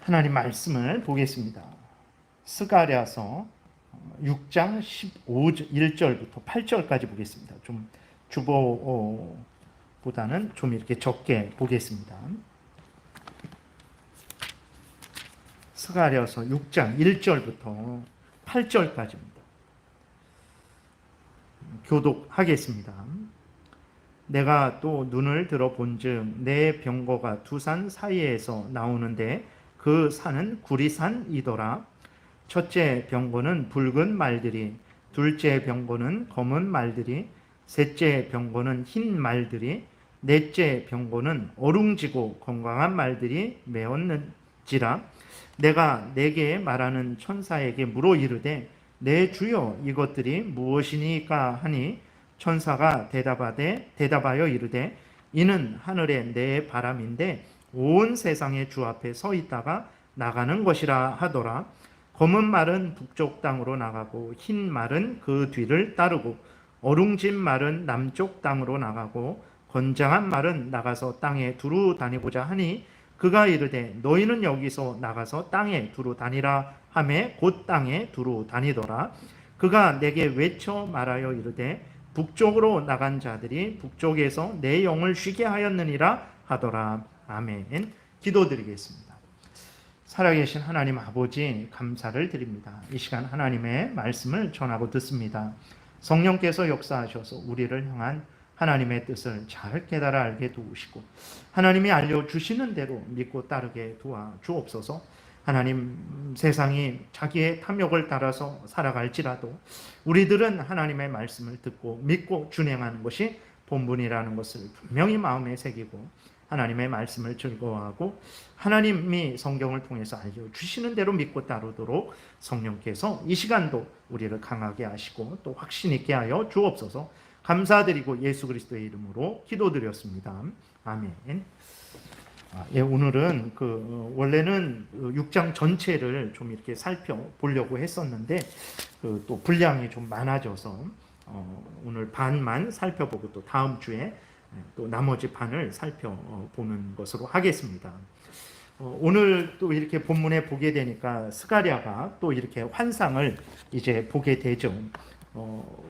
하나님 말씀을 보겠습니다. 스가랴서 6장 1절부터 8절까지 보겠습니다. 좀 주보보다는 좀 이렇게 적게 보겠습니다. 스가랴서 6장 1절부터 8절까지입니다. 교독하겠습니다. 내가 또 눈을 들어 본즉 내 병거가 두 산 사이에서 나오는데 그 산은 구리산이더라. 첫째 병거는 붉은 말들이, 둘째 병거는 검은 말들이, 셋째 병거는 흰 말들이, 넷째 병거는 어룽지고 건강한 말들이 메었는지라. 내가 내게 말하는 천사에게 물어 이르되 내 주여 이것들이 무엇이니까 하니 천사가 대답하여 이르되 이는 하늘의 내 바람인데 온 세상의 주 앞에 서 있다가 나가는 것이라 하더라. 검은 말은 북쪽 땅으로 나가고 흰 말은 그 뒤를 따르고 어룽진 말은 남쪽 땅으로 나가고 건장한 말은 나가서 땅에 두루 다니고자 하니 그가 이르되 너희는 여기서 나가서 땅에 두루 다니라 하매 곧 땅에 두루 다니더라. 그가 내게 외쳐 말하여 이르되 북쪽으로 나간 자들이 북쪽에서 내 영을 쉬게 하였느니라 하더라. 아멘. 기도드리겠습니다. 살아계신 하나님 아버지 감사를 드립니다. 이 시간 하나님의 말씀을 전하고 듣습니다. 성령께서 역사하셔서 우리를 향한 하나님의 뜻을 잘 깨달아 알게 도우시고 하나님이 알려주시는 대로 믿고 따르게 도와 주옵소서. 하나님, 세상이 자기의 탐욕을 따라서 살아갈지라도 우리들은 하나님의 말씀을 듣고 믿고 준행하는 것이 본분이라는 것을 분명히 마음에 새기고 하나님의 말씀을 즐거워하고 하나님이 성경을 통해서 알려주시는 대로 믿고 따르도록 성령께서 이 시간도 우리를 강하게 하시고 또 확신 있게 하여 주옵소서. 감사드리고 예수 그리스도의 이름으로 기도드렸습니다. 아멘. 오늘은 원래는 6장 전체를 좀 이렇게 살펴보려고 했었는데 또 분량이 좀 많아져서 오늘 반만 살펴보고 또 다음 주에 또 나머지 반을 살펴보는 것으로 하겠습니다. 오늘 또 이렇게 본문에 보게 되니까 스가랴가 또 이렇게 환상을 이제 보게 되죠.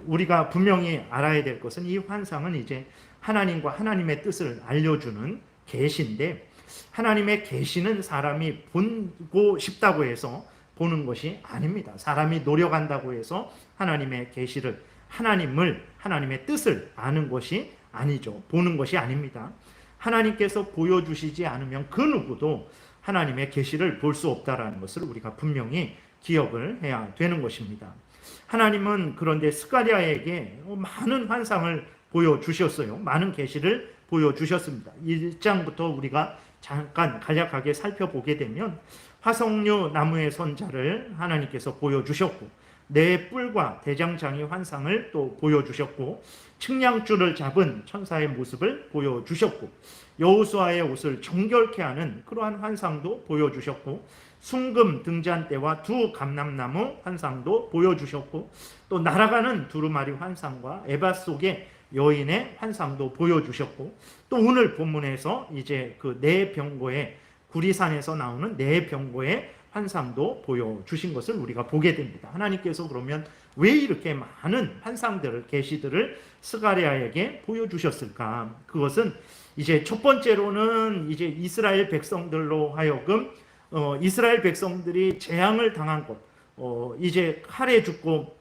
우리가 분명히 알아야 될 것은 이 환상은 이제 하나님과 하나님의 뜻을 알려주는 계시인데 하나님의 계시는 사람이 보고 싶다고 해서 보는 것이 아닙니다. 사람이 노력한다고 해서 하나님의 계시를 하나님의 뜻을 아는 것이 아니죠. 보는 것이 아닙니다. 하나님께서 보여주시지 않으면 그 누구도 하나님의 계시를 볼 수 없다라는 것을 우리가 분명히 기억을 해야 되는 것입니다. 하나님은 그런데 스가랴에게 많은 환상을 보여주셨어요. 많은 계시를 보여주셨습니다. 1장부터 우리가 잠깐 간략하게 살펴보게 되면 화석류 나무의 선자를 하나님께서 보여주셨고 네 뿔과 대장장이 환상을 또 보여주셨고 측량줄을 잡은 천사의 모습을 보여주셨고 여호수아의 옷을 정결케 하는 그러한 환상도 보여주셨고 순금 등잔대와 두 감람나무 환상도 보여주셨고 또 날아가는 두루마리 환상과 에바 속의 여인의 환상도 보여주셨고 또 오늘 본문에서 이제 그 네 병거의 구리산에서 나오는 네 병거의 환상도 보여주신 것을 우리가 보게 됩니다. 하나님께서 그러면 왜 이렇게 많은 환상들을 계시들을 스가랴에게 보여주셨을까? 그것은 이제 첫 번째로는 이제 이스라엘 백성들로 하여금 이스라엘 백성들이 재앙을 당한 것, 이제 칼에 죽고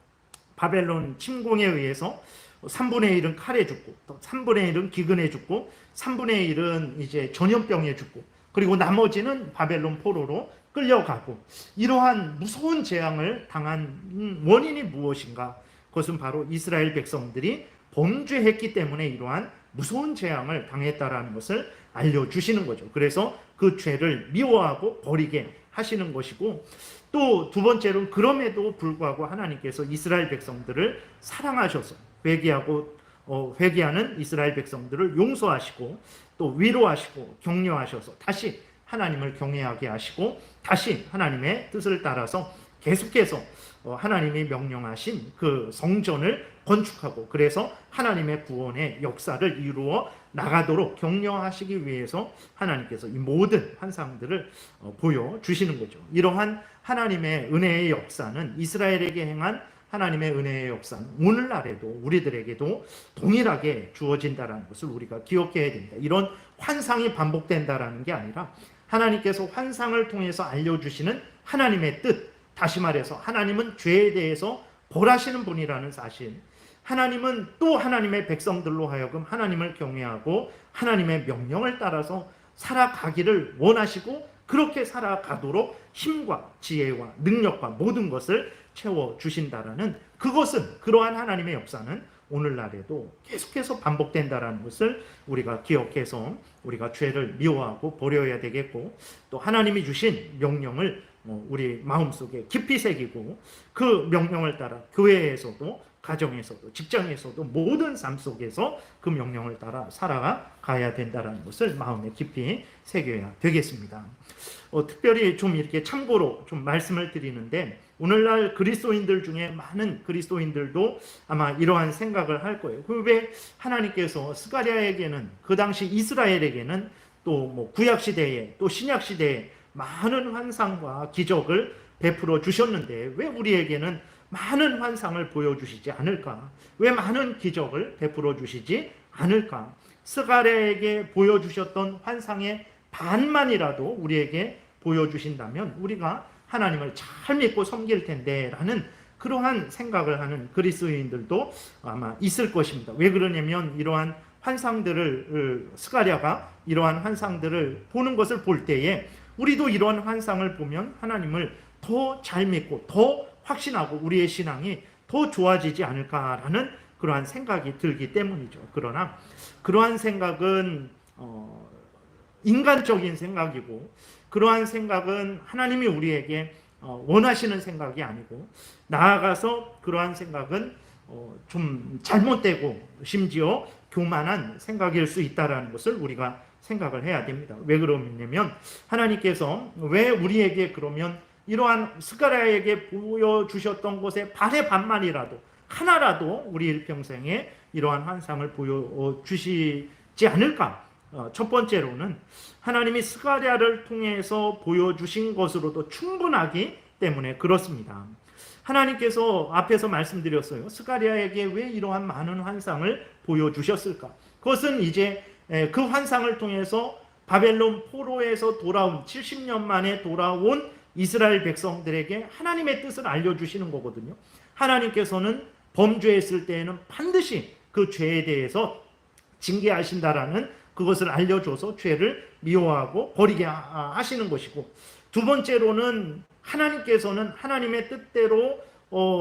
바벨론 침공에 의해서 3분의 1은 칼에 죽고 또 3분의 1은 기근에 죽고 3분의 1은 이제 전염병에 죽고 그리고 나머지는 바벨론 포로로 끌려가고 이러한 무서운 재앙을 당한 원인이 무엇인가? 그것은 바로 이스라엘 백성들이 범죄했기 때문에 이러한 무서운 재앙을 당했다라는 것을 알려주시는 거죠. 그래서 그 죄를 미워하고 버리게 하시는 것이고 또 두 번째로는 그럼에도 불구하고 하나님께서 이스라엘 백성들을 사랑하셔서 회개하는 이스라엘 백성들을 용서하시고 또 위로하시고 격려하셔서 다시 하나님을 경외하게 하시고 다시 하나님의 뜻을 따라서 계속해서 하나님이 명령하신 그 성전을 건축하고 그래서 하나님의 구원의 역사를 이루어 나가도록 격려하시기 위해서 하나님께서 이 모든 환상들을 보여주시는 거죠. 이러한 하나님의 은혜의 역사는, 이스라엘에게 행한 하나님의 은혜의 역사는 오늘날에도 우리들에게도 동일하게 주어진다는 것을 우리가 기억해야 됩니다. 이런 환상이 반복된다는 게 아니라 하나님께서 환상을 통해서 알려주시는 하나님의 뜻, 다시 말해서 하나님은 죄에 대해서 벌하시는 분이라는 사실, 하나님은 또 하나님의 백성들로 하여금 하나님을 경외하고 하나님의 명령을 따라서 살아가기를 원하시고 그렇게 살아가도록 힘과 지혜와 능력과 모든 것을 채워주신다라는, 그것은, 그러한 하나님의 역사는 오늘날에도 계속해서 반복된다라는 것을 우리가 기억해서 우리가 죄를 미워하고 버려야 되겠고, 또 하나님이 주신 명령을 우리 마음속에 깊이 새기고 그 명령을 따라 교회에서도, 가정에서도, 직장에서도, 모든 삶 속에서 그 명령을 따라 살아가야 된다는 것을 마음에 깊이 새겨야 되겠습니다. 특별히 좀 이렇게 참고로 좀 말씀을 드리는데, 오늘날 그리스도인들 중에 많은 그리스도인들도 아마 이러한 생각을 할 거예요. 왜 하나님께서 스가랴에게는, 그 당시 이스라엘에게는 또 뭐 구약 시대에 또 신약 시대에 많은 환상과 기적을 베풀어 주셨는데 왜 우리에게는 많은 환상을 보여주시지 않을까? 왜 많은 기적을 베풀어 주시지 않을까? 스가랴에게 보여주셨던 환상의 반만이라도 우리에게 보여주신다면 우리가 하나님을 잘 믿고 섬길 텐데 라는 그러한 생각을 하는 그리스도인들도 아마 있을 것입니다. 왜 그러냐면 이러한 환상들을, 스가랴가 이러한 환상들을 보는 것을 볼 때에 우리도 이러한 환상을 보면 하나님을 더 잘 믿고 더 확신하고 우리의 신앙이 더 좋아지지 않을까라는 그러한 생각이 들기 때문이죠. 그러나 그러한 생각은 인간적인 생각이고, 그러한 생각은 하나님이 우리에게 원하시는 생각이 아니고, 나아가서 그러한 생각은 좀 잘못되고 심지어 교만한 생각일 수 있다는 것을 우리가 생각을 해야 됩니다. 왜 그러냐면 하나님께서 왜 우리에게 그러면 이러한 스가랴에게 보여주셨던 것의 반의 반만이라도, 하나라도 우리 일평생에 이러한 환상을 보여주시지 않을까? 첫 번째로는 하나님이 스가랴를 통해서 보여주신 것으로도 충분하기 때문에 그렇습니다. 하나님께서 앞에서 말씀드렸어요. 스가랴에게 왜 이러한 많은 환상을 보여주셨을까? 그것은 이제 그 환상을 통해서 바벨론 포로에서 돌아온 70년 만에 돌아온 이스라엘 백성들에게 하나님의 뜻을 알려주시는 거거든요. 하나님께서는 범죄했을 때에는 반드시 그 죄에 대해서 징계하신다라는 그것을 알려줘서 죄를 미워하고 버리게 하시는 것이고, 두 번째로는 하나님께서는 하나님의 뜻대로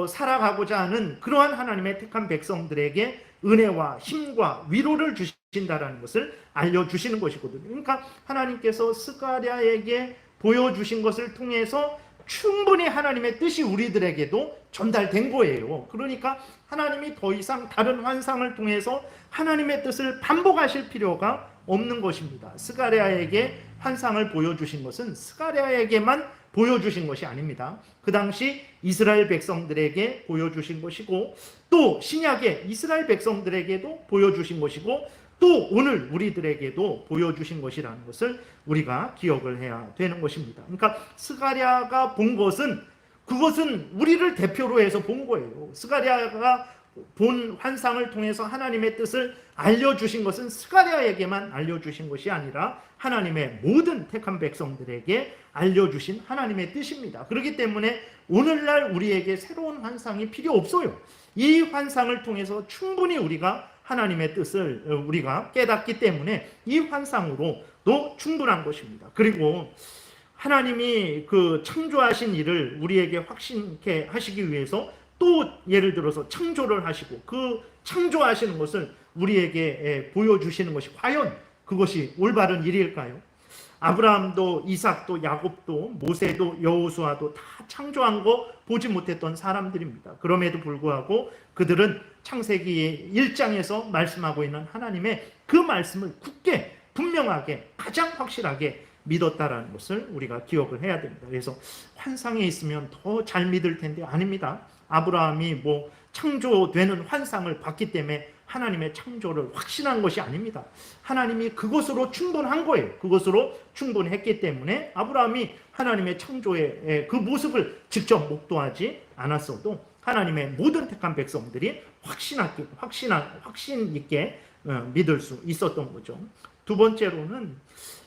살아가고자 하는 그러한 하나님의 택한 백성들에게 은혜와 힘과 위로를 주신다라는 것을 알려주시는 것이거든요. 그러니까 하나님께서 스가랴에게 보여주신 것을 통해서 충분히 하나님의 뜻이 우리들에게도 전달된 거예요. 그러니까 하나님이 더 이상 다른 환상을 통해서 하나님의 뜻을 반복하실 필요가 없는 것입니다. 스가랴에게 환상을 보여주신 것은 스가랴에게만 보여주신 것이 아닙니다. 그 당시 이스라엘 백성들에게 보여주신 것이고, 또 신약의 이스라엘 백성들에게도 보여주신 것이고, 또 오늘 우리들에게도 보여주신 것이라는 것을 우리가 기억을 해야 되는 것입니다. 그러니까 스가랴가 본 것은, 그것은 우리를 대표로 해서 본 거예요. 스가랴가 본 환상을 통해서 하나님의 뜻을 알려주신 것은 스가랴에게만 알려주신 것이 아니라 하나님의 모든 택한 백성들에게 알려주신 하나님의 뜻입니다. 그렇기 때문에 오늘날 우리에게 새로운 환상이 필요 없어요. 이 환상을 통해서 충분히 우리가 하나님의 뜻을 우리가 깨닫기 때문에 이 환상으로도 충분한 것입니다. 그리고 하나님이 그 창조하신 일을 우리에게 확신케 하시기 위해서 또 예를 들어서 창조를 하시고 그 창조하시는 것을 우리에게 보여주시는 것이 과연 그것이 올바른 일일까요? 아브라함도 이삭도 야곱도 모세도 여호수아도 다 창조한 거 보지 못했던 사람들입니다. 그럼에도 불구하고 그들은 창세기 1장에서 말씀하고 있는 하나님의 그 말씀을 굳게 분명하게 가장 확실하게 믿었다라는 것을 우리가 기억을 해야 됩니다. 그래서 환상에 있으면 더 잘 믿을 텐데 아닙니다. 아브라함이 뭐 창조되는 환상을 봤기 때문에 하나님의 창조를 확신한 것이 아닙니다. 하나님이 그것으로 충분한 거예요. 그것으로 충분했기 때문에 아브라함이 하나님의 창조의 그 모습을 직접 목도하지 않았어도 하나님의 모든 택한 백성들이 확신 있게 믿을 수 있었던 거죠. 두 번째로는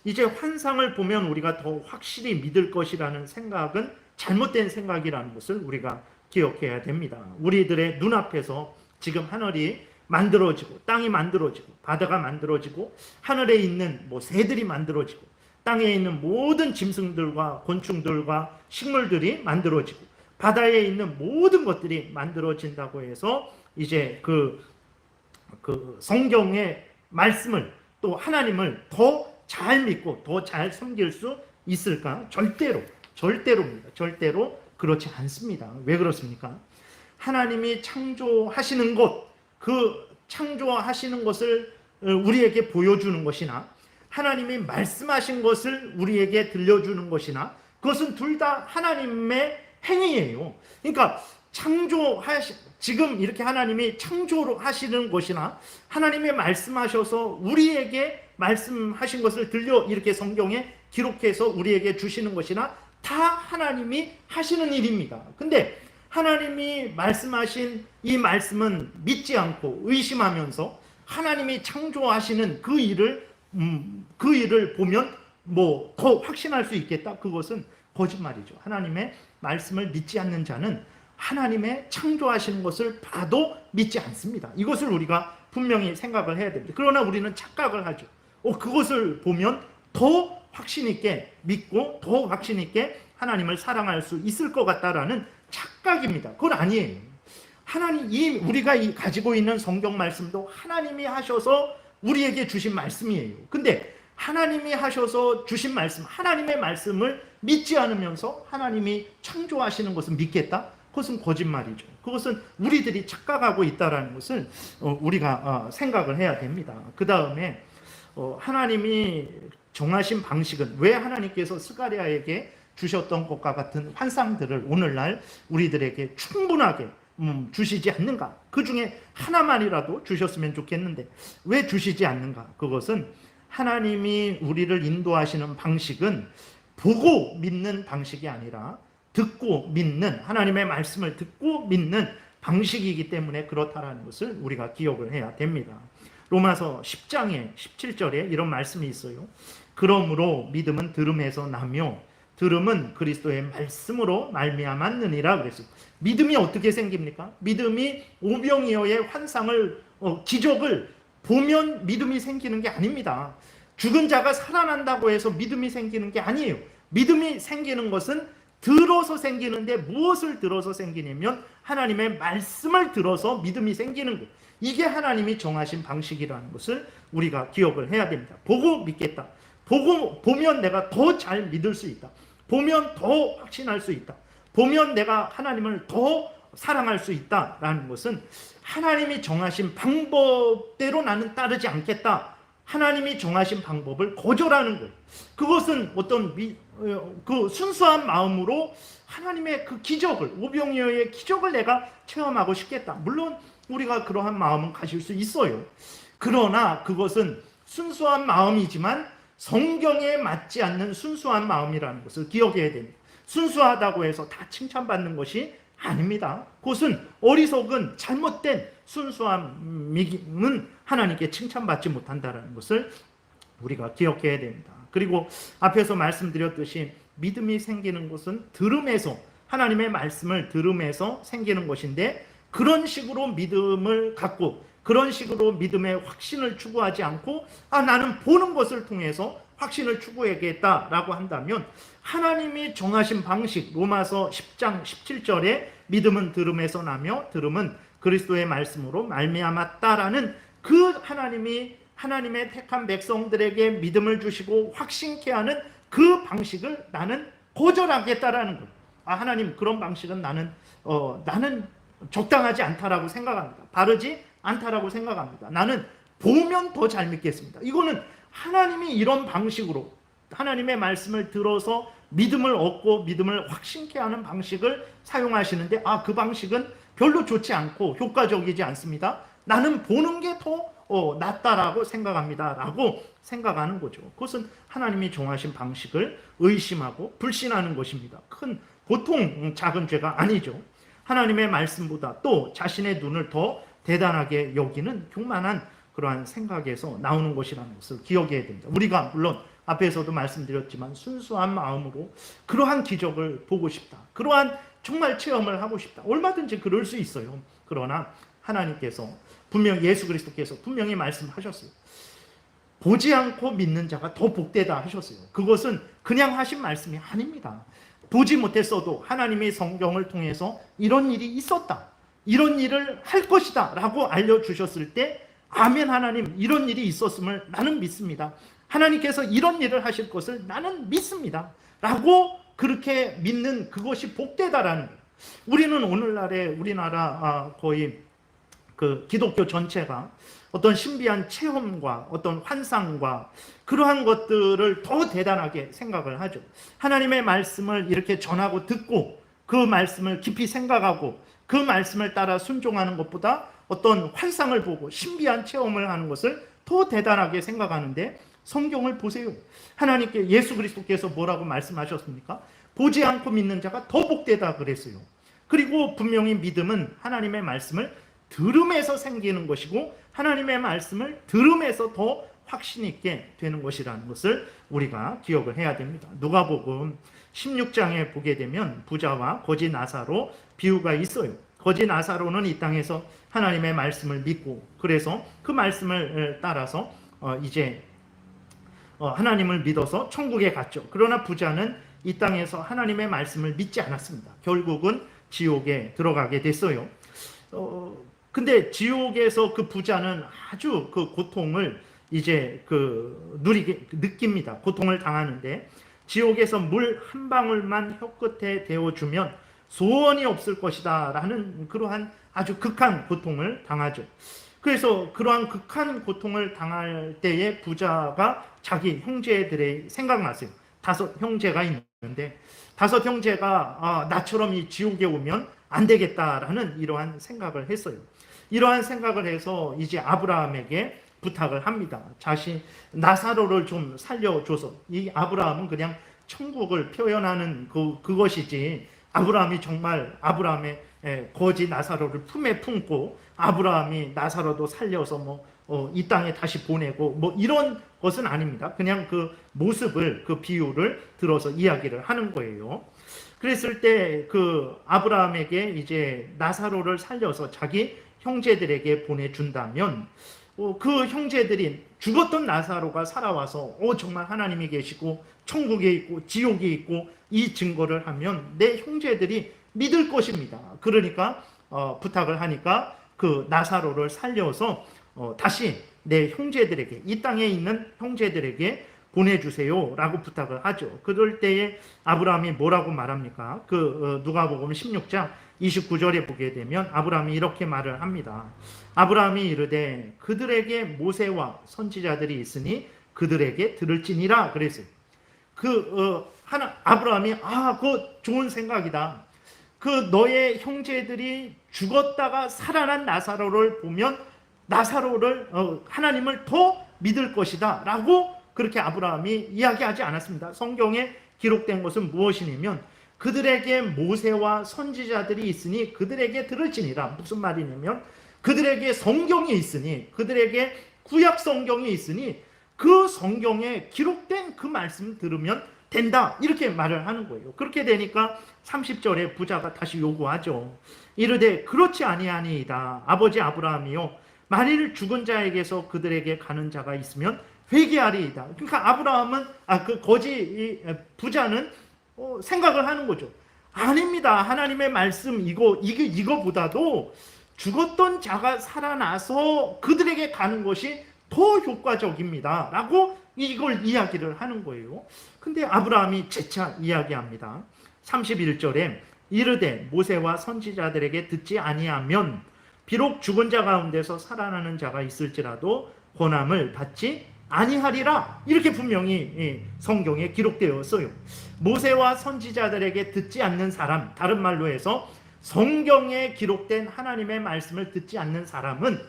이제 환상을 보면 우리가 더 확실히 믿을 것이라는 생각은 잘못된 생각이라는 것을 우리가 기억해야 됩니다. 우리들의 눈앞에서 지금 하늘이 만들어지고 땅이 만들어지고 바다가 만들어지고 하늘에 있는 새들이 만들어지고 땅에 있는 모든 짐승들과 곤충들과 식물들이 만들어지고 바다에 있는 모든 것들이 만들어진다고 해서 이제 그 성경의 말씀을 또 하나님을 더 잘 믿고 더 잘 섬길 수 있을까? 절대로입니다. 절대로 그렇지 않습니다. 왜 그렇습니까? 하나님이 창조하시는 것, 그 창조하시는 것을 우리에게 보여주는 것이나 하나님이 말씀하신 것을 우리에게 들려주는 것이나 그것은 둘 다 하나님의 행위예요. 그러니까 지금 이렇게 하나님이 창조로 하시는 것이나 하나님이 말씀하셔서 우리에게 말씀하신 것을 이렇게 성경에 기록해서 우리에게 주시는 것이나 다 하나님이 하시는 일입니다. 근데 하나님이 말씀하신 이 말씀은 믿지 않고 의심하면서 하나님이 창조하시는 그 일을 보면 더 확신할 수 있겠다? 그것은 거짓말이죠. 하나님의 말씀을 믿지 않는 자는 하나님의 창조하시는 것을 봐도 믿지 않습니다. 이것을 우리가 분명히 생각을 해야 됩니다. 그러나 우리는 착각을 하죠. 그것을 보면 더 확신 있게 믿고 더 확신 있게 하나님을 사랑할 수 있을 것 같다라는 착각입니다. 그건 아니에요. 우리가 가지고 있는 성경 말씀도 하나님이 하셔서 우리에게 주신 말씀이에요. 근데 하나님이 하셔서 주신 말씀, 하나님의 말씀을 믿지 않으면서 하나님이 창조하시는 것은 믿겠다? 그것은 거짓말이죠. 그것은 우리들이 착각하고 있다는 것을 우리가 생각을 해야 됩니다. 그 다음에 하나님이 정하신 방식은 왜 하나님께서 스가랴에게 주셨던 것과 같은 환상들을 오늘날 우리들에게 충분하게 주시지 않는가? 그 중에 하나만이라도 주셨으면 좋겠는데 왜 주시지 않는가? 그것은 하나님이 우리를 인도하시는 방식은 보고 믿는 방식이 아니라 듣고 믿는, 하나님의 말씀을 듣고 믿는 방식이기 때문에 그렇다라는 것을 우리가 기억을 해야 됩니다. 로마서 10장에 17절에 이런 말씀이 있어요. 그러므로 믿음은 들음에서 나며 들음은 그리스도의 말씀으로 말미암았느니라 그랬어요. 믿음이 어떻게 생깁니까? 믿음이 오병이어의 환상을 기적을 보면 믿음이 생기는 게 아닙니다. 죽은 자가 살아난다고 해서 믿음이 생기는 게 아니에요. 믿음이 생기는 것은 들어서 생기는데 무엇을 들어서 생기냐면 하나님의 말씀을 들어서 믿음이 생기는 거예요. 이게 하나님이 정하신 방식이라는 것을 우리가 기억을 해야 됩니다. 보고 믿겠다. 보면 내가 더 잘 믿을 수 있다. 보면 더 확신할 수 있다. 보면 내가 하나님을 더 사랑할 수 있다라는 것은 하나님이 정하신 방법대로 나는 따르지 않겠다. 하나님이 정하신 방법을 거절하는 거예요. 그것은 어떤 그 순수한 마음으로 하나님의 그 기적을, 오병이어의 기적을 내가 체험하고 싶겠다. 물론 우리가 그러한 마음은 가질 수 있어요. 그러나 그것은 순수한 마음이지만 성경에 맞지 않는 순수한 마음이라는 것을 기억해야 됩니다. 순수하다고 해서 다 칭찬받는 것이 아닙니다. 그것은 어리석은 잘못된 순수함은 하나님께 칭찬받지 못한다는 것을 우리가 기억해야 됩니다. 그리고 앞에서 말씀드렸듯이 믿음이 생기는 것은 들음에서, 하나님의 말씀을 들음에서 생기는 것인데 그런 식으로 믿음을 갖고 그런 식으로 믿음의 확신을 추구하지 않고 나는 보는 것을 통해서 확신을 추구하겠다라고 한다면 하나님이 정하신 방식, 로마서 10장 17절에 믿음은 들음에서 나며 들음은 그리스도의 말씀으로 말미암았다라는 그 하나님의 택한 백성들에게 믿음을 주시고 확신케 하는 그 방식을 나는 거절하겠다라는 거예요. 하나님, 그런 방식은 나는 적당하지 않다라고 생각합니다. 바르지 않다라고 생각합니다. 나는 보면 더 잘 믿겠습니다. 이거는 하나님이 이런 방식으로 하나님의 말씀을 들어서 믿음을 얻고 믿음을 확신케 하는 방식을 사용하시는데 그 방식은 별로 좋지 않고 효과적이지 않습니다. 나는 보는 게 더 낫다라고 생각합니다 라고 생각하는 거죠. 그것은 하나님이 정하신 방식을 의심하고 불신하는 것입니다. 큰 보통 작은 죄가 아니죠. 하나님의 말씀보다 또 자신의 눈을 더 대단하게 여기는 교만한 그러한 생각에서 나오는 것이라는 것을 기억해야 됩니다. 우리가 물론 앞에서도 말씀드렸지만 순수한 마음으로 그러한 기적을 보고 싶다, 그러한 정말 체험을 하고 싶다, 얼마든지 그럴 수 있어요. 그러나 하나님께서 분명 예수 그리스도께서 분명히 말씀하셨어요. 보지 않고 믿는 자가 더 복되다 하셨어요. 그것은 그냥 하신 말씀이 아닙니다. 보지 못했어도 하나님의 성경을 통해서 이런 일이 있었다, 이런 일을 할 것이다 라고 알려주셨을 때 아멘, 하나님 이런 일이 있었음을 나는 믿습니다, 하나님께서 이런 일을 하실 것을 나는 믿습니다 라고 그렇게 믿는 그것이 복되다라는 거예요. 우리는 오늘날에 우리나라 거의 그 기독교 전체가 어떤 신비한 체험과 어떤 환상과 그러한 것들을 더 대단하게 생각을 하죠. 하나님의 말씀을 이렇게 전하고 듣고 그 말씀을 깊이 생각하고 그 말씀을 따라 순종하는 것보다 어떤 환상을 보고 신비한 체험을 하는 것을 더 대단하게 생각하는데, 성경을 보세요. 하나님께 예수 그리스도께서 뭐라고 말씀하셨습니까? 보지 않고 믿는 자가 더 복되다 그랬어요. 그리고 분명히 믿음은 하나님의 말씀을 들음에서 생기는 것이고 하나님의 말씀을 들음에서 더 확신 있게 되는 것이라는 것을 우리가 기억을 해야 됩니다. 누가복음 16장에 보게 되면 부자와 거지 나사로 비유가 있어요. 거지 나사로는 이 땅에서 하나님의 말씀을 믿고 그래서 그 말씀을 따라서 이제 하나님을 믿어서 천국에 갔죠. 그러나 부자는 이 땅에서 하나님의 말씀을 믿지 않았습니다. 결국은 지옥에 들어가게 됐어요. 근데 지옥에서 그 부자는 아주 그 고통을 이제 느낍니다. 고통을 당하는데, 지옥에서 물 한 방울만 혀끝에 대어주면 소원이 없을 것이다 라는 그러한 아주 극한 고통을 당하죠. 그래서 그러한 극한 고통을 당할 때에 부자가 자기 형제들의 생각났어요. 5 형제가 있는데 5 형제가 나처럼 이 지옥에 오면 안 되겠다라는 이러한 생각을 했어요. 이러한 생각을 해서 이제 아브라함에게 부탁을 합니다. 자신 나사로를 좀 살려줘서. 이 아브라함은 그냥 천국을 표현하는 그것이지, 아브라함이 정말 아브라함의 거지 나사로를 품에 품고 아브라함이 나사로도 살려서 이 땅에 다시 보내고 이런 것은 아닙니다. 그냥 그 모습을, 그 비유를 들어서 이야기를 하는 거예요. 그랬을 때 그 아브라함에게 이제 나사로를 살려서 자기 형제들에게 보내준다면 그 형제들이 죽었던 나사로가 살아와서 정말 하나님이 계시고 천국에 있고 지옥에 있고 이 증거를 하면 내 형제들이 믿을 것입니다. 그러니까 부탁을 하니까 그 나사로를 살려서 다시 내 형제들에게, 이 땅에 있는 형제들에게 보내주세요 라고 부탁을 하죠. 그럴 때에 아브라함이 뭐라고 말합니까? 누가복음 16장 29절에 보게 되면 아브라함이 이렇게 말을 합니다. 아브라함이 이르되 그들에게 모세와 선지자들이 있으니 그들에게 들을지니라 그랬어요. 아브라함이 그거 좋은 생각이다. 너의 형제들이 죽었다가 살아난 나사로를 보면 나사로를 하나님을 더 믿을 것이다 라고 그렇게 아브라함이 이야기하지 않았습니다. 성경에 기록된 것은 무엇이냐면 그들에게 모세와 선지자들이 있으니 그들에게 들을지니라. 무슨 말이냐면 그들에게 성경이 있으니, 그들에게 구약 성경이 있으니 그 성경에 기록된 그 말씀 들으면 된다, 이렇게 말을 하는 거예요. 그렇게 되니까 30절에 부자가 다시 요구하죠. 이르되 그렇지 아니하니이다. 아버지 아브라함이요, 만일 죽은 자에게서 그들에게 가는 자가 있으면 회개하리이다. 그러니까 아브라함은 부자는 생각을 하는 거죠. 아닙니다. 하나님의 말씀 이거보다도 죽었던 자가 살아나서 그들에게 가는 것이 더 효과적입니다 라고 이걸 이야기를 하는 거예요. 근데 아브라함이 재차 이야기합니다. 31절에 이르되 모세와 선지자들에게 듣지 아니하면 비록 죽은 자 가운데서 살아나는 자가 있을지라도 권함을 받지 아니하리라, 이렇게 분명히 성경에 기록되었어요. 모세와 선지자들에게 듣지 않는 사람, 다른 말로 해서 성경에 기록된 하나님의 말씀을 듣지 않는 사람은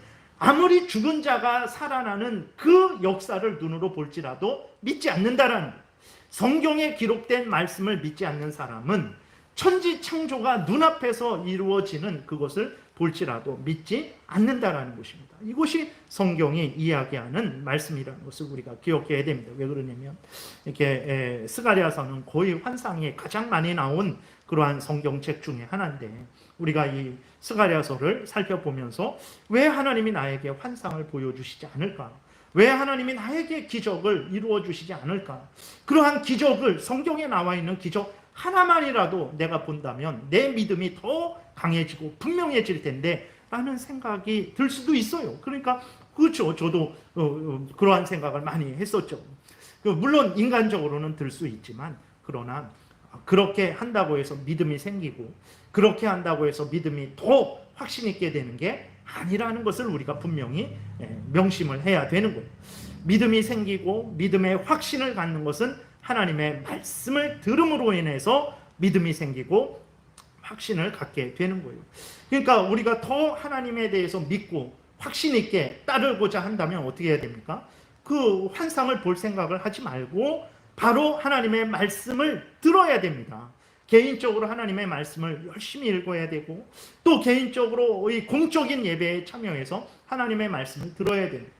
아무리 죽은 자가 살아나는 그 역사를 눈으로 볼지라도 믿지 않는다라는 거예요. 성경에 기록된 말씀을 믿지 않는 사람은 천지 창조가 눈앞에서 이루어지는 그것을 볼지라도 믿지 않는다라는 것입니다. 이것이 성경이 이야기하는 말씀이라는 것을 우리가 기억해야 됩니다. 왜 그러냐면 이렇게 스가랴서는 거의 환상이 가장 많이 나온 그러한 성경책 중에 하나인데, 우리가 이 스가랴서를 살펴보면서 왜 하나님이 나에게 환상을 보여주시지 않을까? 왜 하나님이 나에게 기적을 이루어 주시지 않을까? 그러한 기적을, 성경에 나와 있는 기적 하나만이라도 내가 본다면 내 믿음이 더 강해지고 분명해질 텐데 라는 생각이 들 수도 있어요. 그러니까 그렇죠. 저도 그러한 생각을 많이 했었죠. 물론 인간적으로는 들 수 있지만, 그러나 그렇게 한다고 해서 믿음이 생기고 그렇게 한다고 해서 믿음이 더 확신 있게 되는 게 아니라는 것을 우리가 분명히 명심을 해야 되는 거예요. 믿음이 생기고 믿음의 확신을 갖는 것은 하나님의 말씀을 들음으로 인해서 믿음이 생기고 확신을 갖게 되는 거예요. 그러니까 우리가 더 하나님에 대해서 믿고 확신 있게 따르고자 한다면 어떻게 해야 됩니까? 그 환상을 볼 생각을 하지 말고 바로 하나님의 말씀을 들어야 됩니다. 개인적으로 하나님의 말씀을 열심히 읽어야 되고, 또 개인적으로 이 공적인 예배에 참여해서 하나님의 말씀을 들어야 됩니다.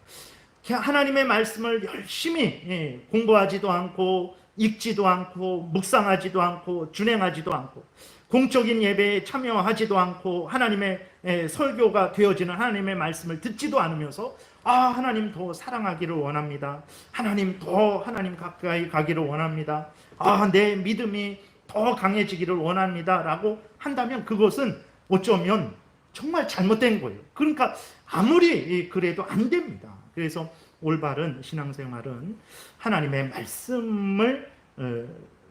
하나님의 말씀을 열심히 공부하지도 않고 읽지도 않고 묵상하지도 않고 준행하지도 않고 공적인 예배에 참여하지도 않고 하나님의 설교가 되어지는 하나님의 말씀을 듣지도 않으면서 하나님 더 사랑하기를 원합니다. 하나님 더 하나님 가까이 가기를 원합니다. 내 믿음이 더 강해지기를 원합니다 라고 한다면 그것은 어쩌면 정말 잘못된 거예요. 그러니까 아무리 그래도 안 됩니다. 그래서 올바른 신앙생활은 하나님의 말씀을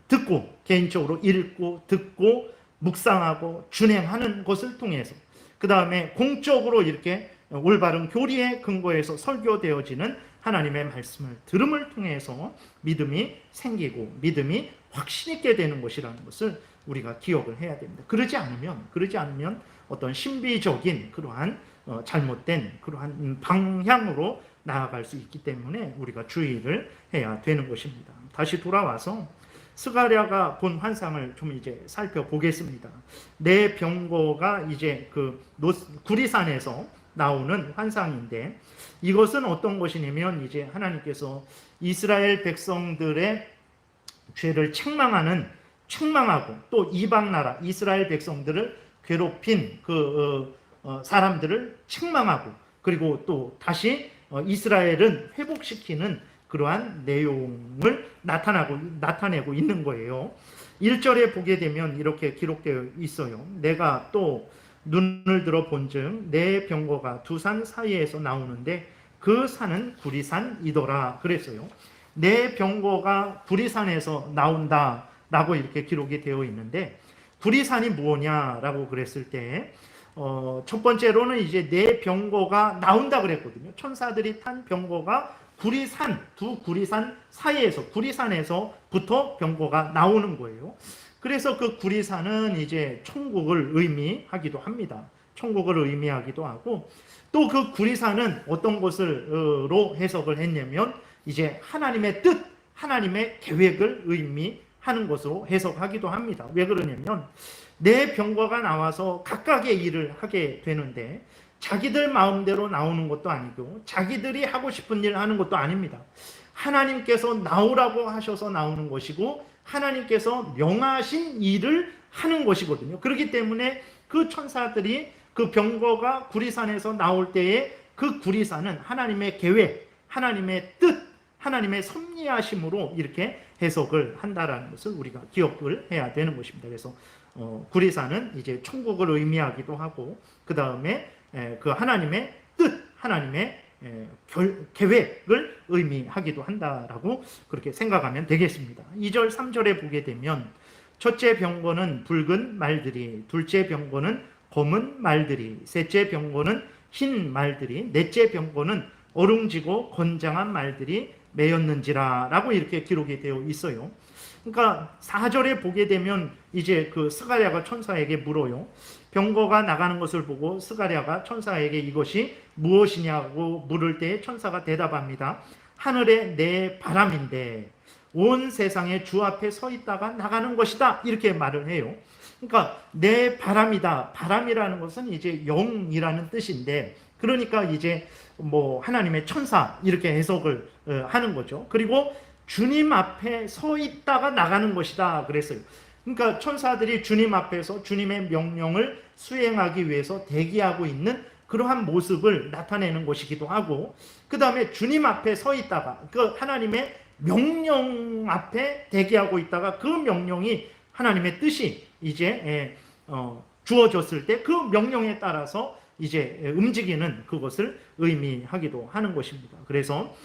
듣고 개인적으로 읽고 듣고 묵상하고 준행하는 것을 통해서, 그 다음에 공적으로 이렇게 올바른 교리에 근거해서 설교되어지는 하나님의 말씀을 들음을 통해서 믿음이 생기고 믿음이 확신 있게 되는 것이라는 것을 우리가 기억을 해야 됩니다. 그러지 않으면 어떤 신비적인 그러한 잘못된 그러한 방향으로 나아갈 수 있기 때문에 우리가 주의를 해야 되는 것입니다. 다시 돌아와서 스가랴가 본 환상을 좀 이제 살펴보겠습니다. 내 병거가 이제 그 구리산에서 나오는 환상인데, 이것은 어떤 것이냐면 이제 하나님께서 이스라엘 백성들의 죄를 책망하고 또 이방 나라 이스라엘 백성들을 괴롭힌 그 사람들을 책망하고, 그리고 또 다시 이스라엘은 회복시키는 그러한 내용을 나타내고 있는 거예요. 1절에 보게 되면 이렇게 기록되어 있어요. 내가 또 눈을 들어 본즉 내 병거가 두 산 사이에서 나오는데 그 산은 구리산이더라 그랬어요. 내 병거가 구리산에서 나온다라고 이렇게 기록이 되어 있는데, 구리산이 뭐냐라고 그랬을 때 첫 번째로는 이제 내 병거가 나온다 그랬거든요. 천사들이 탄 병거가 두 구리산 사이에서, 구리산에서부터 병거가 나오는 거예요. 그래서 그 구리산은 이제 천국을 의미하기도 합니다. 천국을 의미하기도 하고, 또 그 구리산은 어떤 것으로 해석을 했냐면 이제 하나님의 뜻, 하나님의 계획을 의미하는 것으로 해석하기도 합니다. 왜 그러냐면 내 병거가 나와서 각각의 일을 하게 되는데 자기들 마음대로 나오는 것도 아니고 자기들이 하고 싶은 일을 하는 것도 아닙니다. 하나님께서 나오라고 하셔서 나오는 것이고 하나님께서 명하신 일을 하는 것이거든요. 그렇기 때문에 그 천사들이 그 병거가 구리산에서 나올 때에 그 구리산은 하나님의 계획, 하나님의 뜻, 하나님의 섭리하심으로 이렇게 해석을 한다라는 것을 우리가 기억을 해야 되는 것입니다. 그래서 구리산은 이제 천국을 의미하기도 하고, 그 다음에 그 하나님의 뜻, 하나님의 계획을 의미하기도 한다라고 그렇게 생각하면 되겠습니다. 2절, 3절에 보게 되면 첫째 병거는 붉은 말들이, 둘째 병거는 검은 말들이, 셋째 병거는 흰 말들이, 넷째 병거는 어룽지고 건장한 말들이 매였는지라 라고 이렇게 기록이 되어 있어요. 그러니까 4절에 보게 되면 이제 그 스가랴가 천사에게 물어요. 병거가 나가는 것을 보고 스가랴가 천사에게 이것이 무엇이냐고 물을 때 천사가 대답합니다. 하늘에 내 바람인데 온 세상에 주 앞에 서 있다가 나가는 것이다. 이렇게 말을 해요. 그러니까 내 바람이다. 바람이라는 것은 이제 영이라는 뜻인데, 그러니까 이제 뭐 하나님의 천사 이렇게 해석을 하는 거죠. 그리고 주님 앞에 서 있다가 나가는 것이다 그랬어요. 그러니까 천사들이 주님 앞에서 주님의 명령을 수행하기 위해서 대기하고 있는 그러한 모습을 나타내는 것이기도 하고, 그 다음에 주님 앞에 서 있다가 그 하나님의 명령 앞에 대기하고 있다가 그 명령이 하나님의 뜻이 이제 주어졌을 때 그 명령에 따라서 이제 움직이는 그것을 의미하기도 하는 것입니다. 그래서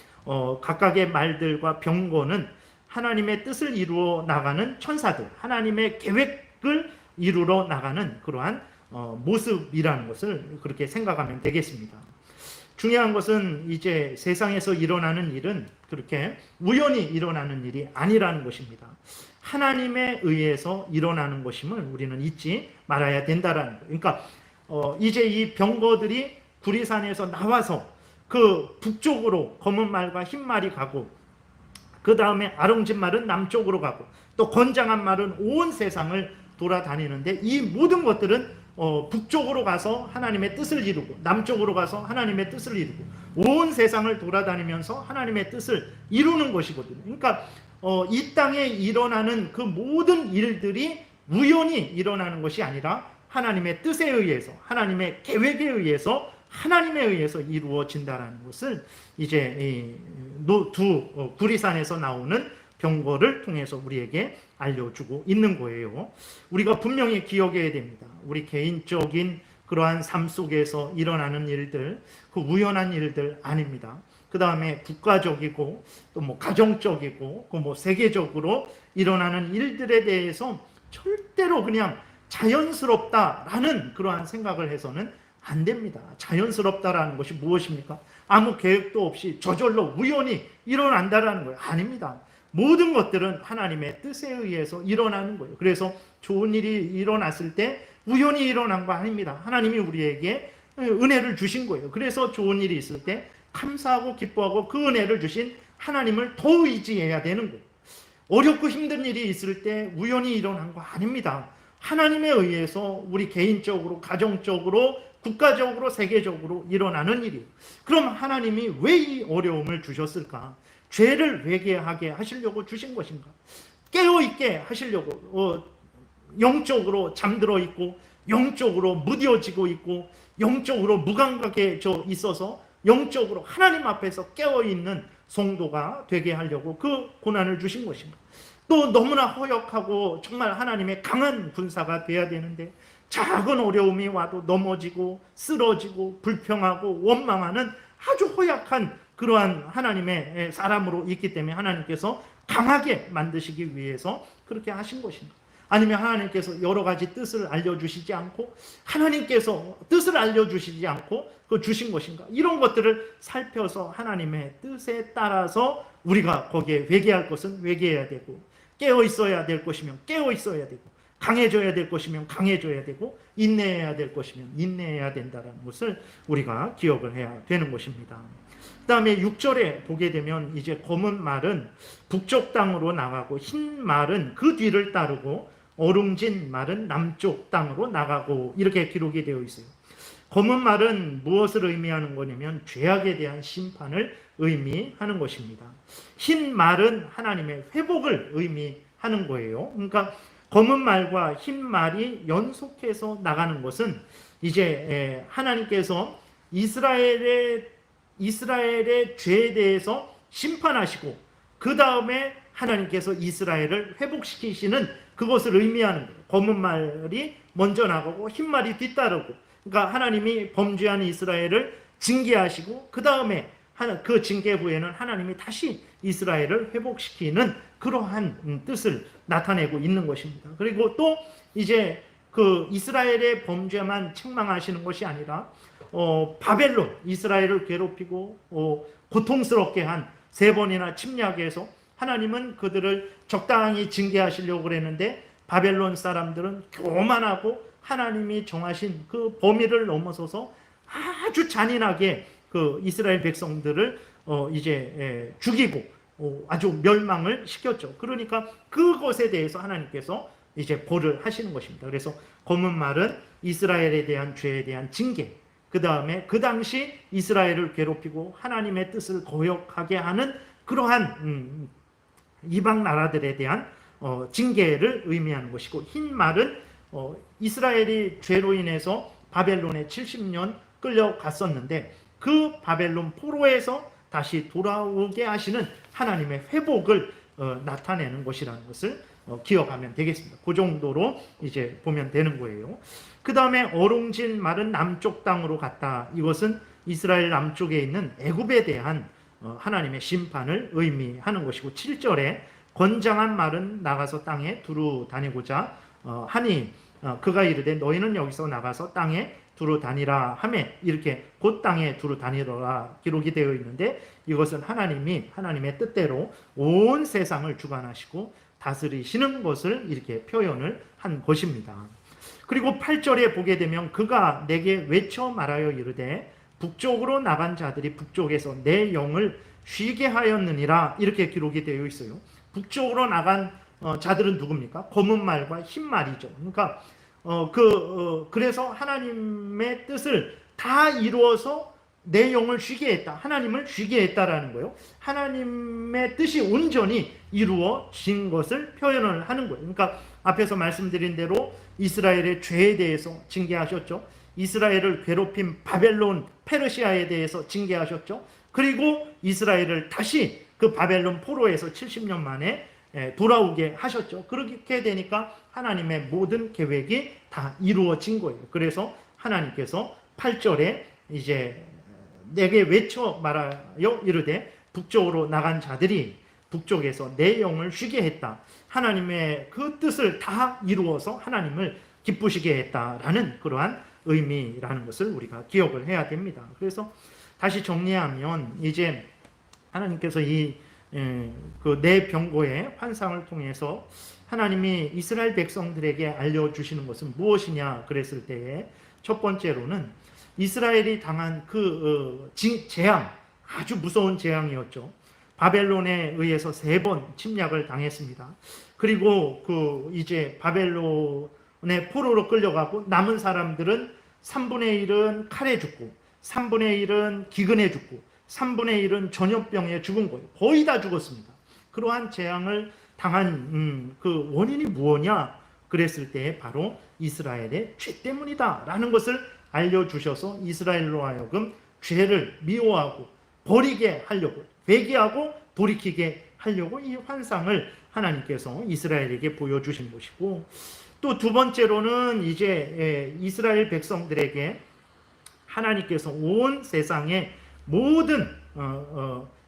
각각의 말들과 병거는 하나님의 뜻을 이루어 나가는 천사들, 하나님의 계획을 이루러 나가는 그러한 모습이라는 것을 그렇게 생각하면 되겠습니다. 중요한 것은 이제 세상에서 일어나는 일은 그렇게 우연히 일어나는 일이 아니라는 것입니다. 하나님에 의해서 일어나는 것임을 우리는 잊지 말아야 된다라는 거예요. 그러니까 이제 이 병거들이 구리산에서 나와서 그 북쪽으로 검은 말과 흰 말이 가고, 그 다음에 아롱진 말은 남쪽으로 가고, 또 건장한 말은 온 세상을 돌아다니는데, 이 모든 것들은 북쪽으로 가서 하나님의 뜻을 이루고 남쪽으로 가서 하나님의 뜻을 이루고 온 세상을 돌아다니면서 하나님의 뜻을 이루는 것이거든요. 그러니까 이 땅에 일어나는 그 모든 일들이 우연히 일어나는 것이 아니라 하나님의 뜻에 의해서, 하나님의 계획에 의해서, 하나님에 의해서 이루어진다는 것을 이제 두 구리산에서 나오는 병거를 통해서 우리에게 알려주고 있는 거예요. 우리가 분명히 기억해야 됩니다. 우리 개인적인 그러한 삶 속에서 일어나는 일들, 그 우연한 일들 아닙니다. 그 다음에 국가적이고 또 뭐 가정적이고 그 뭐 세계적으로 일어나는 일들에 대해서 절대로 그냥 자연스럽다라는 그러한 생각을 해서는 안 됩니다. 자연스럽다라는 것이 무엇입니까? 아무 계획도 없이 저절로 우연히 일어난다라는 거예요. 아닙니다. 모든 것들은 하나님의 뜻에 의해서 일어나는 거예요. 그래서 좋은 일이 일어났을 때 우연히 일어난 거 아닙니다. 하나님이 우리에게 은혜를 주신 거예요. 그래서 좋은 일이 있을 때 감사하고 기뻐하고 그 은혜를 주신 하나님을 더 의지해야 되는 거예요. 어렵고 힘든 일이 있을 때 우연히 일어난 거 아닙니다. 하나님에 의해서 우리 개인적으로, 가정적으로, 국가적으로, 세계적으로 일어나는 일이에요. 그럼 하나님이 왜 이 어려움을 주셨을까? 죄를 회개하게 하시려고 주신 것인가? 깨어있게 하시려고, 영적으로 잠들어 있고 영적으로 무뎌지고 있고 영적으로 무감각해 있어서 영적으로 하나님 앞에서 깨어있는 성도가 되게 하려고 그 고난을 주신 것입니다. 또 너무나 허약하고 정말 하나님의 강한 군사가 돼야 되는데 작은 어려움이 와도 넘어지고 쓰러지고 불평하고 원망하는 아주 허약한 그러한 하나님의 사람으로 있기 때문에 하나님께서 강하게 만드시기 위해서 그렇게 하신 것입니다. 아니면 하나님께서 여러 가지 뜻을 알려주시지 않고 하나님께서 뜻을 알려주시지 않고 그 주신 것인가? 이런 것들을 살펴서 하나님의 뜻에 따라서 우리가 거기에 회개할 것은 회개해야 되고 깨어 있어야 될 것이면 깨어 있어야 되고 강해져야 될 것이면 강해져야 되고 인내해야 될 것이면 인내해야 된다는 것을 우리가 기억을 해야 되는 것입니다. 그 다음에 6절에 보게 되면 이제 검은 말은 북쪽 땅으로 나가고 흰 말은 그 뒤를 따르고 어룽진 말은 남쪽 땅으로 나가고 이렇게 기록이 되어 있어요. 검은 말은 무엇을 의미하는 거냐면 죄악에 대한 심판을 의미하는 것입니다. 흰 말은 하나님의 회복을 의미하는 거예요. 그러니까 검은 말과 흰 말이 연속해서 나가는 것은 이제 하나님께서 이스라엘의 죄에 대해서 심판하시고 그 다음에 하나님께서 이스라엘을 회복시키시는 그것을 의미하는 거예요. 검은 말이 먼저 나가고 흰 말이 뒤따르고, 그러니까 하나님이 범죄한 이스라엘을 징계하시고 그 다음에 그 징계 후에는 하나님이 다시 이스라엘을 회복시키는 그러한 뜻을 나타내고 있는 것입니다. 그리고 또 이제 그 이스라엘의 범죄만 책망하시는 것이 아니라 바벨론, 이스라엘을 괴롭히고 고통스럽게 한 3번이나 침략해서 하나님은 그들을 적당히 징계하시려고 그랬는데 바벨론 사람들은 교만하고 하나님이 정하신 그 범위를 넘어서서 아주 잔인하게 그 이스라엘 백성들을 이제 죽이고 아주 멸망을 시켰죠. 그러니까 그것에 대해서 하나님께서 이제 벌을 하시는 것입니다. 그래서 검은 말은 이스라엘에 대한 죄에 대한 징계, 그 다음에 그 당시 이스라엘을 괴롭히고 하나님의 뜻을 거역하게 하는 그러한 이방 나라들에 대한 징계를 의미하는 것이고, 흰 말은 이스라엘이 죄로 인해서 바벨론에 70년 끌려갔었는데 그 바벨론 포로에서 다시 돌아오게 하시는 하나님의 회복을 나타내는 것이라는 것을 기억하면 되겠습니다. 그 정도로 이제 보면 되는 거예요. 그 다음에 어룽진 말은 남쪽 땅으로 갔다. 이것은 이스라엘 남쪽에 있는 애굽에 대한 하나님의 심판을 의미하는 것이고, 7절에 건장한 말은 나가서 땅에 두루 다니고자 하니 그가 이르되 너희는 여기서 나가서 땅에 두루 다니라 하매 이렇게 곧 땅에 두루 다니라 기록이 되어 있는데, 이것은 하나님의 뜻대로 온 세상을 주관하시고 다스리시는 것을 이렇게 표현을 한 것입니다. 그리고 8절에 보게 되면 그가 내게 외쳐 말하여 이르되 북쪽으로 나간 자들이 북쪽에서 내 영을 쉬게 하였느니라, 이렇게 기록이 되어 있어요. 북쪽으로 나간 자들은 누굽니까? 검은 말과 흰 말이죠. 그러니까 그래서 하나님의 뜻을 다 이루어서 내 영을 쉬게 했다. 하나님을 쉬게 했다라는 거예요. 하나님의 뜻이 온전히 이루어진 것을 표현을 하는 거예요. 그러니까 앞에서 말씀드린 대로 이스라엘의 죄에 대해서 징계하셨죠. 이스라엘을 괴롭힌 바벨론, 페르시아에 대해서 징계하셨죠. 그리고 이스라엘을 다시 그 바벨론 포로에서 70년 만에 돌아오게 하셨죠. 그렇게 되니까 하나님의 모든 계획이 다 이루어진 거예요. 그래서 하나님께서 8절에 이제 내게 외쳐 말하여 이르되 북쪽으로 나간 자들이 북쪽에서 내 영을 쉬게 했다. 하나님의 그 뜻을 다 이루어서 하나님을 기쁘시게 했다라는 그러한 의미라는 것을 우리가 기억을 해야 됩니다. 그래서 다시 정리하면 이제 하나님께서 그 내 병고의 환상을 통해서 하나님이 이스라엘 백성들에게 알려주시는 것은 무엇이냐 그랬을 때에 첫 번째로는 이스라엘이 당한 그 재앙, 아주 무서운 재앙이었죠. 바벨론에 의해서 3번 침략을 당했습니다. 그리고 그 이제 바벨론의 포로로 끌려가고 남은 사람들은 3분의 1은 칼에 죽고 3분의 1은 기근에 죽고 3분의 1은 전염병에 죽은 거예요. 거의 다 죽었습니다. 그러한 재앙을 당한 그 원인이 무엇이냐 그랬을 때 바로 이스라엘의 죄 때문이다 라는 것을 알려주셔서 이스라엘로 하여금 죄를 미워하고 버리게 하려고, 회개하고 돌이키게 하려고 이 환상을 하나님께서 이스라엘에게 보여주신 것이고, 또 두 번째로는 이제 이스라엘 백성들에게 하나님께서 온 세상의 모든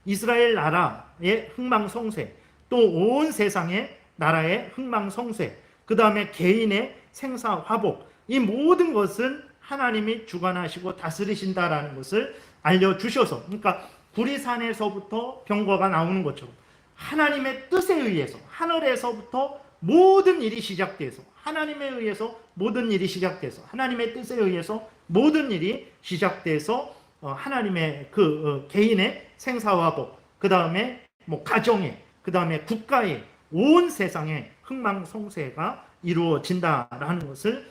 이스라엘 나라의 흥망성쇠, 또 온 세상의 나라의 흥망성쇠, 그 다음에 개인의 생사화복, 이 모든 것은 하나님이 주관하시고 다스리신다라는 것을 알려주셔서, 그러니까 구리산에서부터 병거가 나오는 것처럼 하나님의 뜻에 의해서 하늘에서부터 모든 일이 시작돼서 하나님에 의해서 모든 일이 시작돼서 하나님의 뜻에 의해서 모든 일이 시작돼서 하나님의 그 개인의 생사화복, 그 다음에 뭐 가정의, 그 다음에 국가의, 온 세상의 흥망성쇠가 이루어진다라는 것을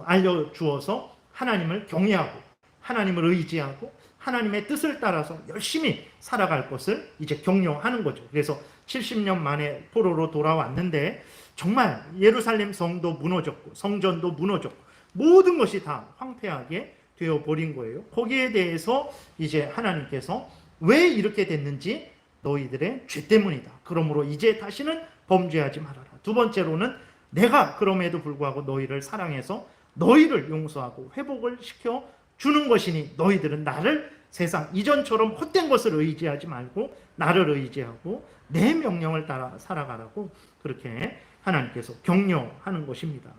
알려주어서 하나님을 경외하고 하나님을 의지하고 하나님의 뜻을 따라서 열심히 살아갈 것을 이제 격려하는 거죠. 그래서 70년 만에 포로로 돌아왔는데 정말 예루살렘 성도 무너졌고 성전도 무너졌고 모든 것이 다 황폐하게 되어버린 거예요. 거기에 대해서 이제 하나님께서 왜 이렇게 됐는지 너희들의 죄 때문이다. 그러므로 이제 다시는 범죄하지 말아라. 두 번째로는 내가 그럼에도 불구하고 너희를 사랑해서 너희를 용서하고 회복을 시켜 주는 것이니 너희들은 나를 세상 이전처럼 헛된 것을 의지하지 말고 나를 의지하고 내 명령을 따라 살아가라고 그렇게 하나님께서 격려하는 것입니다.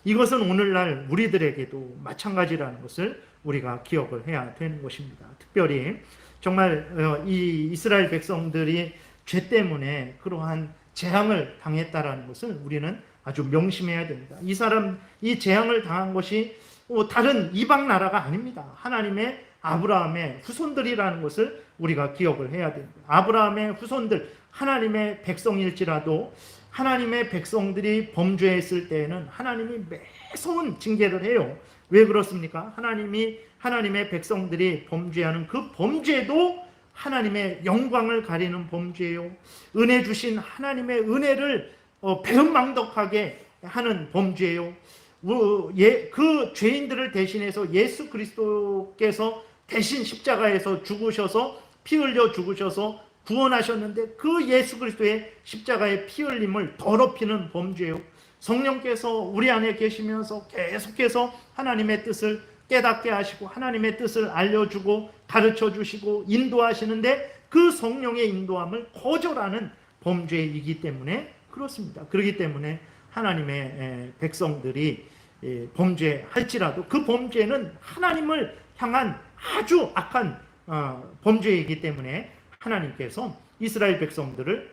이것은 오늘날 우리들에게도 마찬가지라는 것을 우리가 기억을 해야 되는 것입니다. 특별히 정말 이 이스라엘 백성들이 죄 때문에 그러한 재앙을 당했다라는 것을 우리는 아주 명심해야 됩니다. 이 재앙을 당한 것이 다른 이방 나라가 아닙니다. 하나님의 아브라함의 후손들이라는 것을 우리가 기억을 해야 됩니다. 아브라함의 후손들, 하나님의 백성일지라도 하나님의 백성들이 범죄했을 때에는 하나님이 매서운 징계를 해요. 왜 그렇습니까? 하나님의 백성들이 범죄하는 그 범죄도 하나님의 영광을 가리는 범죄요. 은혜 주신 하나님의 은혜를 배은망덕하게 하는 범죄요. 그 죄인들을 대신해서 예수 그리스도께서 대신 십자가에서 죽으셔서 피 흘려 죽으셔서 구원하셨는데 그 예수 그리스도의 십자가의 피 흘림을 더럽히는 범죄요. 성령께서 우리 안에 계시면서 계속해서 하나님의 뜻을 깨닫게 하시고 하나님의 뜻을 알려주고 가르쳐 주시고 인도하시는데 그 성령의 인도함을 거절하는 범죄이기 때문에 그렇습니다. 그렇기 때문에 하나님의 백성들이 범죄할지라도 그 범죄는 하나님을 향한 아주 악한 범죄이기 때문에 하나님께서 이스라엘 백성들을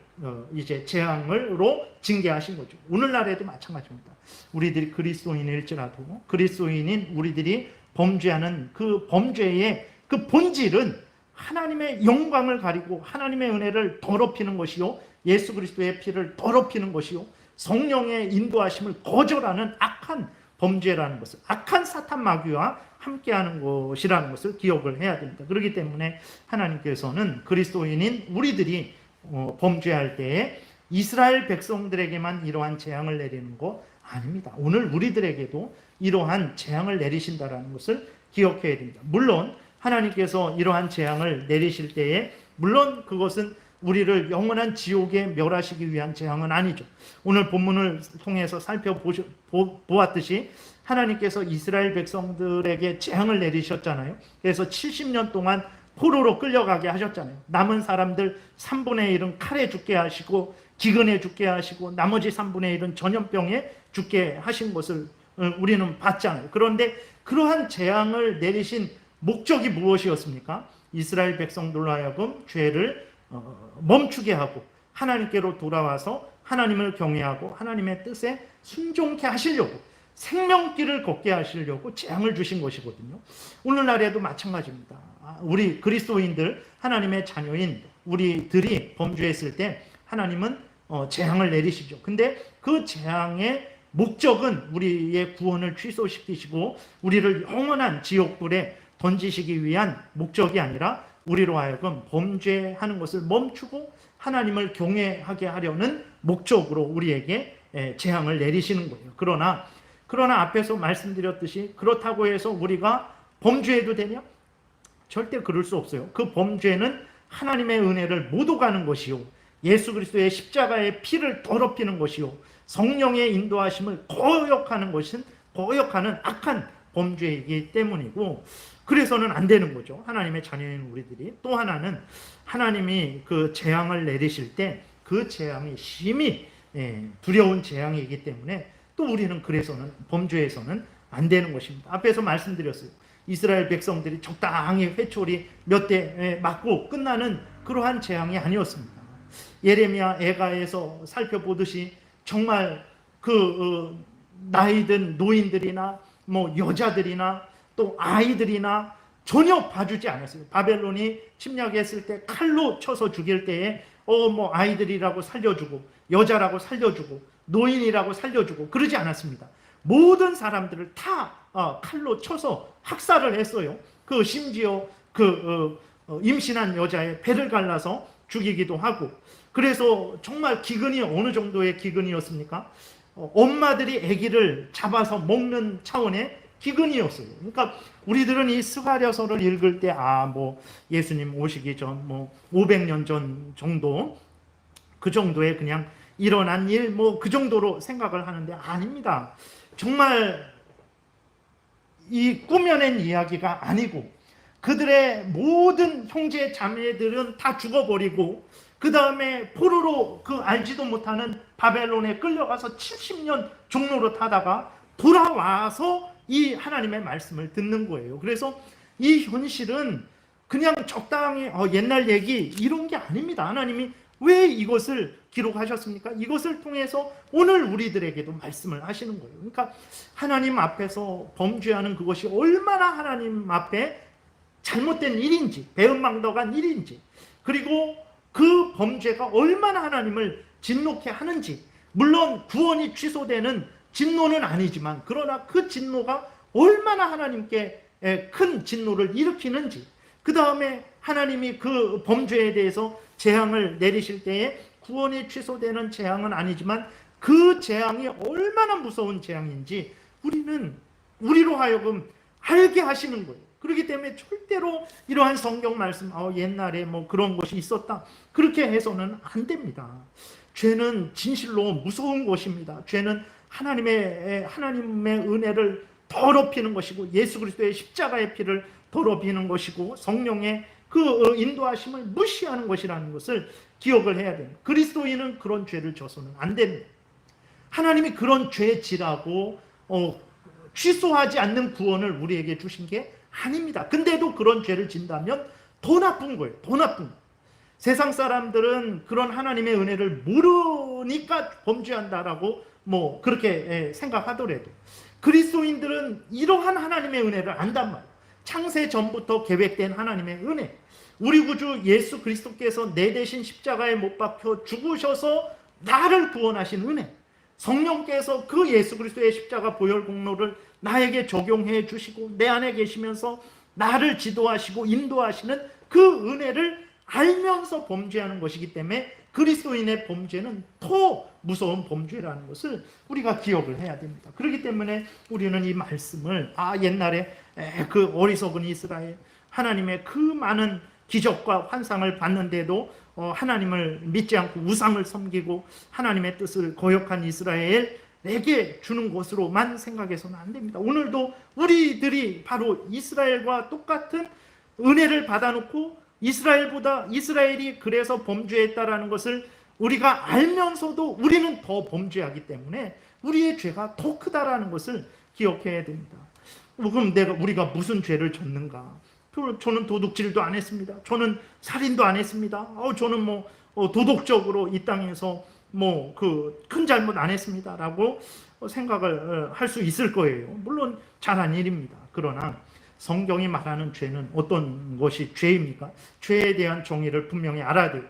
이제 재앙으로 징계하신 거죠. 오늘날에도 마찬가지입니다. 우리들이 그리스도인일지라도 그리스도인인 우리들이 범죄하는 그 범죄의 그 본질은 하나님의 영광을 가리고 하나님의 은혜를 더럽히는 것이요, 예수 그리스도의 피를 더럽히는 것이요, 성령의 인도하심을 거절하는 악한 범죄라는 것을, 악한 사탄 마귀와 함께하는 것이라는 것을 기억을 해야 됩니다. 그렇기 때문에 하나님께서는 그리스도인인 우리들이 범죄할 때에 이스라엘 백성들에게만 이러한 재앙을 내리는 것 아닙니다. 오늘 우리들에게도 이러한 재앙을 내리신다는 것을 기억해야 됩니다. 물론 하나님께서 이러한 재앙을 내리실 때에 물론 그것은 우리를 영원한 지옥에 멸하시기 위한 재앙은 아니죠. 오늘 본문을 통해서 살펴보았듯이 하나님께서 이스라엘 백성들에게 재앙을 내리셨잖아요. 그래서 70년 동안 포로로 끌려가게 하셨잖아요. 남은 사람들 3분의 1은 칼에 죽게 하시고 기근에 죽게 하시고 나머지 3분의 1은 전염병에 죽게 하신 것을 우리는 봤잖아요. 그런데 그러한 재앙을 내리신 목적이 무엇이었습니까? 이스라엘 백성들로 하여금 죄를 멈추게 하고 하나님께로 돌아와서 하나님을 경외하고 하나님의 뜻에 순종케 하시려고, 생명길을 걷게 하시려고 재앙을 주신 것이거든요. 오늘날에도 마찬가지입니다. 우리 그리스도인들, 하나님의 자녀인 우리들이 범죄했을 때 하나님은 재앙을 내리시죠. 근데 그 재앙의 목적은 우리의 구원을 취소시키시고 우리를 영원한 지옥불에 던지시기 위한 목적이 아니라 우리로 하여금 범죄하는 것을 멈추고 하나님을 경외하게 하려는 목적으로 우리에게 재앙을 내리시는 거예요. 그러나 앞에서 말씀드렸듯이 그렇다고 해서 우리가 범죄해도 되냐? 절대 그럴 수 없어요. 그 범죄는 하나님의 은혜를 못 오가는 것이요, 예수 그리스도의 십자가의 피를 더럽히는 것이요, 성령의 인도하심을 거역하는 악한 범죄이기 때문이고, 그래서는 안 되는 거죠. 하나님의 자녀인 우리들이. 또 하나는 하나님이 그 재앙을 내리실 때 그 재앙이 심히 두려운 재앙이기 때문에 또 우리는 그래서는 범죄에서는 안 되는 것입니다. 앞에서 말씀드렸어요. 이스라엘 백성들이 적당히 회초리 몇 대 맞고 끝나는 그러한 재앙이 아니었습니다. 예레미야 애가에서 살펴보듯이 정말 그 나이든 노인들이나 뭐 여자들이나 또 아이들이나 전혀 봐주지 않았어요. 바벨론이 침략했을 때 칼로 쳐서 죽일 때에 뭐 아이들이라고 살려주고 여자라고 살려주고 노인이라고 살려주고 그러지 않았습니다. 모든 사람들을 다 칼로 쳐서 학살을 했어요. 심지어 임신한 여자의 배를 갈라서 죽이기도 하고. 그래서 정말 기근이 어느 정도의 기근이었습니까? 엄마들이 아기를 잡아서 먹는 차원의 기근이었어요. 그러니까 우리들은 이 스가랴서를 읽을 때 예수님 오시기 전 500년 전 정도, 그 정도의 그냥 일어난 일 그 정도로 생각을 하는데 아닙니다. 정말 이 꾸며낸 이야기가 아니고 그들의 모든 형제 자매들은 다 죽어버리고 그 다음에 포로로 알지도 못하는 바벨론에 끌려가서 70년 종로로 타다가 돌아와서 이 하나님의 말씀을 듣는 거예요. 그래서 이 현실은 그냥 적당히 옛날 얘기 이런 게 아닙니다. 하나님이 왜 이것을 기록하셨습니까? 이것을 통해서 오늘 우리들에게도 말씀을 하시는 거예요. 그러니까 하나님 앞에서 범죄하는 그것이 얼마나 하나님 앞에 잘못된 일인지, 배은망덕한 일인지, 그리고 그 범죄가 얼마나 하나님을 진노케 하는지, 물론 구원이 취소되는 진노는 아니지만 그러나 그 진노가 얼마나 하나님께 큰 진노를 일으키는지, 그 다음에 하나님이 그 범죄에 대해서 재앙을 내리실 때에 구원이 취소되는 재앙은 아니지만 그 재앙이 얼마나 무서운 재앙인지 우리로 하여금 알게 하시는 거예요. 그렇기 때문에 절대로 이러한 성경 말씀, 옛날에 뭐 그런 것이 있었다, 그렇게 해서는 안 됩니다. 죄는 진실로 무서운 것입니다. 죄는 하나님의 은혜를 더럽히는 것이고, 예수 그리스도의 십자가의 피를 더럽히는 것이고, 성령의 그 인도하심을 무시하는 것이라는 것을 기억을 해야 됩니다. 그리스도인은 그런 죄를 져서는 안 됩니다. 하나님이 그런 죄지라고 취소하지 않는 구원을 우리에게 주신 게 아닙니다. 근데도 그런 죄를 진다면 더 나쁜 거예요. 더 나쁜 거예요. 세상 사람들은 그런 하나님의 은혜를 모르니까 범죄한다라고 뭐 그렇게 생각하더라도, 그리스도인들은 이러한 하나님의 은혜를 안단 말이에요. 창세 전부터 계획된 하나님의 은혜, 우리 구주 예수 그리스도께서 내 대신 십자가에 못 박혀 죽으셔서 나를 구원하신 은혜, 성령께서 그 예수 그리스도의 십자가 보혈 공로를 나에게 적용해 주시고 내 안에 계시면서 나를 지도하시고 인도하시는 그 은혜를 알면서 범죄하는 것이기 때문에 그리스도인의 범죄는 더 무서운 범죄라는 것을 우리가 기억을 해야 됩니다. 그렇기 때문에 우리는 이 말씀을 옛날에 그 어리석은 이스라엘, 하나님의 그 많은 기적과 환상을 봤는데도 하나님을 믿지 않고 우상을 섬기고 하나님의 뜻을 거역한 이스라엘에게 주는 것으로만 생각해서는 안 됩니다. 오늘도 우리들이 바로 이스라엘과 똑같은 은혜를 받아놓고 이스라엘이 그래서 범죄했다라는 것을 우리가 알면서도 우리는 더 범죄하기 때문에 우리의 죄가 더 크다라는 것을 기억해야 됩니다. 그럼 우리가 무슨 죄를 졌는가? 저는 도둑질도 안 했습니다. 저는 살인도 안 했습니다. 저는 도덕적으로 이 땅에서 큰 잘못 안 했습니다라고 생각을 할 수 있을 거예요. 물론 잘한 일입니다. 그러나 성경이 말하는 죄는 어떤 것이 죄입니까? 죄에 대한 정의를 분명히 알아야 돼요.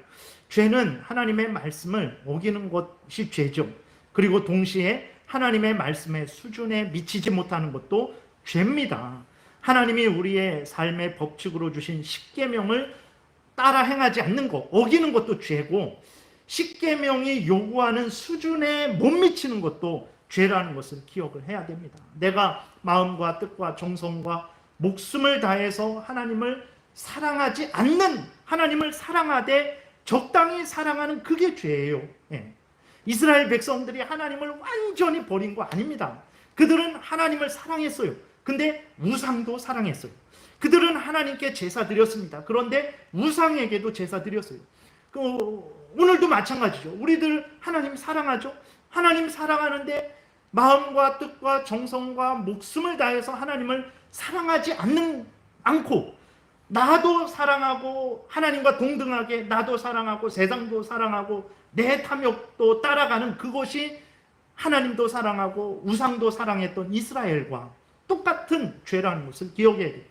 죄는 하나님의 말씀을 어기는 것이 죄죠. 그리고 동시에 하나님의 말씀의 수준에 미치지 못하는 것도 죄입니다. 하나님이 우리의 삶의 법칙으로 주신 십계명을 따라 행하지 않는 것, 어기는 것도 죄고, 십계명이 요구하는 수준에 못 미치는 것도 죄라는 것을 기억을 해야 됩니다. 내가 마음과 뜻과 정성과 목숨을 다해서 하나님을 사랑하지 않는, 하나님을 사랑하되 적당히 사랑하는 그게 죄예요. 이스라엘 백성들이 하나님을 완전히 버린 거 아닙니다. 그들은 하나님을 사랑했어요. 근데 우상도 사랑했어요. 그들은 하나님께 제사 드렸습니다. 그런데 우상에게도 제사 드렸어요. 오늘도 마찬가지죠. 우리들 하나님 사랑하죠. 하나님 사랑하는데 마음과 뜻과 정성과 목숨을 다해서 하나님을 사랑하지 않고 나도 사랑하고 하나님과 동등하게 나도 사랑하고 세상도 사랑하고 내 탐욕도 따라가는 그것이 하나님도 사랑하고 우상도 사랑했던 이스라엘과 똑같은 죄라는 것을 기억해야 돼요.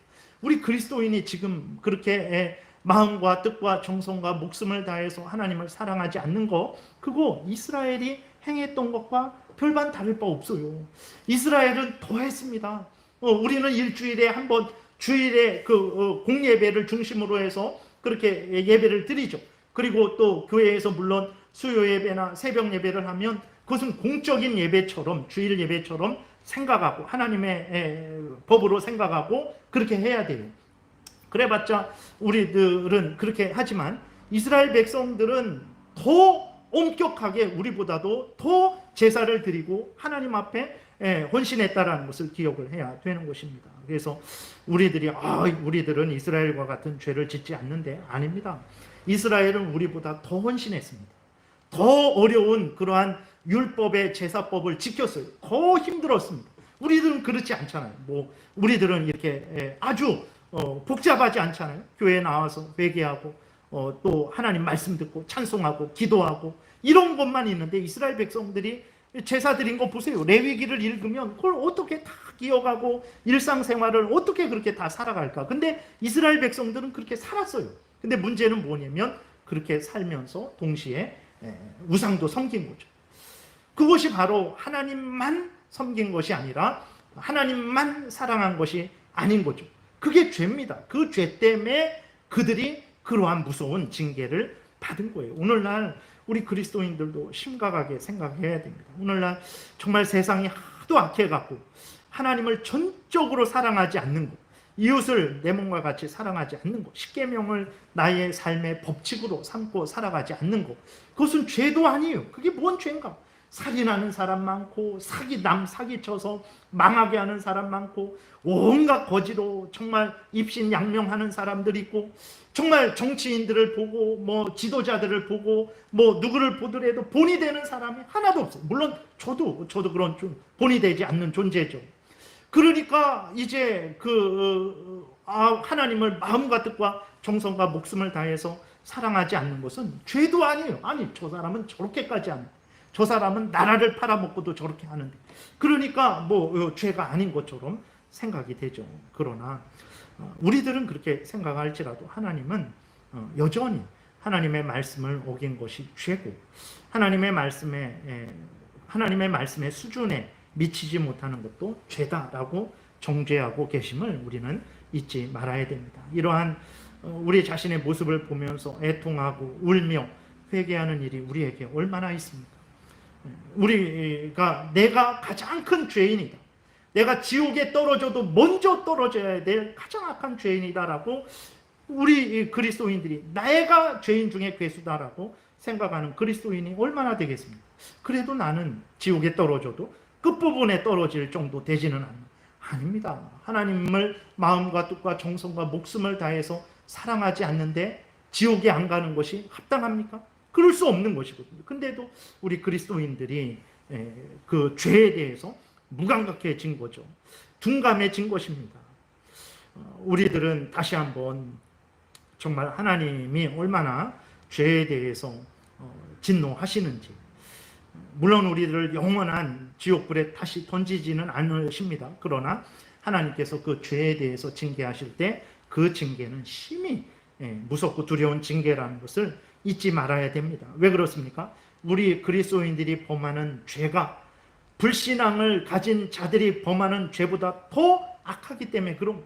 우리 그리스도인이 지금 그렇게 마음과 뜻과 정성과 목숨을 다해서 하나님을 사랑하지 않는 거, 그거 이스라엘이 행했던 것과 별반 다를 바 없어요. 이스라엘은 더 했습니다. 우리는 일주일에 한 번, 주일에 공예배를 중심으로 해서 그렇게 예배를 드리죠. 그리고 또 교회에서 물론 수요 예배나 새벽 예배를 하면 그것은 공적인 예배처럼, 주일 예배처럼 생각하고 하나님의 법으로 생각하고 그렇게 해야 돼요. 그래봤자 우리들은 그렇게 하지만 이스라엘 백성들은 더 엄격하게 우리보다도 더 제사를 드리고 하나님 앞에 헌신했다라는 것을 기억을 해야 되는 것입니다. 그래서 우리들은 이스라엘과 같은 죄를 짓지 않는데, 아닙니다. 이스라엘은 우리보다 더 헌신했습니다. 더 어려운 그러한 율법의 제사법을 지켰어요. 더 힘들었습니다. 우리들은 그렇지 않잖아요. 우리들은 이렇게 아주 복잡하지 않잖아요. 교회에 나와서 회개하고 또 하나님 말씀 듣고 찬송하고 기도하고 이런 것만 있는데, 이스라엘 백성들이 제사 드린 거 보세요. 레위기를 읽으면 그걸 어떻게 다 기억하고 일상생활을 어떻게 그렇게 다 살아갈까. 근데 이스라엘 백성들은 그렇게 살았어요. 근데 문제는 뭐냐면 그렇게 살면서 동시에 우상도 섬긴 거죠. 그것이 바로 하나님만 섬긴 것이 아니라 하나님만 사랑한 것이 아닌 거죠. 그게 죄입니다. 그 죄 때문에 그들이 그러한 무서운 징계를 받은 거예요. 오늘날 우리 그리스도인들도 심각하게 생각해야 됩니다. 오늘날 정말 세상이 하도 악해갖고 하나님을 전적으로 사랑하지 않는 것, 이웃을 내 몸과 같이 사랑하지 않는 것, 십계명을 나의 삶의 법칙으로 삼고 살아가지 않는 것, 그것은 죄도 아니에요. 그게 뭔 죄인가? 살인하는 사람 많고, 남 사기쳐서 망하게 하는 사람 많고, 온갖 거지로 정말 입신양명하는 사람들 있고, 정말 정치인들을 보고 뭐 지도자들을 보고 뭐 누구를 보더라도 본이 되는 사람이 하나도 없어요. 물론 저도 그런 좀 본이 되지 않는 존재죠. 그러니까 이제 하나님을 마음과 뜻과 정성과 목숨을 다해서 사랑하지 않는 것은 죄도 아니에요. 아니, 저 사람은 저렇게까지 하는데, 저 사람은 나라를 팔아먹고도 저렇게 하는데, 그러니까 뭐 죄가 아닌 것처럼 생각이 되죠. 그러나 우리들은 그렇게 생각할지라도 하나님은 여전히 하나님의 말씀을 어긴 것이 죄고, 하나님의 말씀의 수준에 미치지 못하는 것도 죄다라고 정죄하고 계심을 우리는 잊지 말아야 됩니다. 이러한 우리 자신의 모습을 보면서 애통하고 울며 회개하는 일이 우리에게 얼마나 있습니까? 내가 가장 큰 죄인이다, 내가 지옥에 떨어져도 먼저 떨어져야 될 가장 악한 죄인이다라고 우리 그리스도인들이 내가 죄인 중에 괴수다라고 생각하는 그리스도인이 얼마나 되겠습니까? 그래도 나는 지옥에 떨어져도 끝부분에 떨어질 정도 되지는 아닙니다. 하나님을 마음과 뜻과 정성과 목숨을 다해서 사랑하지 않는데 지옥에 안 가는 것이 합당합니까? 그럴 수 없는 것이거든요. 근데도 우리 그리스도인들이 그 죄에 대해서 무감각해진 거죠. 둔감해진 것입니다. 우리들은 다시 한번 정말 하나님이 얼마나 죄에 대해서 진노하시는지, 물론 우리들을 영원한 지옥불에 다시 던지지는 않으십니다. 그러나 하나님께서 그 죄에 대해서 징계하실 때 그 징계는 심히 무섭고 두려운 징계라는 것을 잊지 말아야 됩니다. 왜 그렇습니까? 우리 그리스도인들이 범하는 죄가 불신앙을 가진 자들이 범하는 죄보다 더 악하기 때문에 그런 거,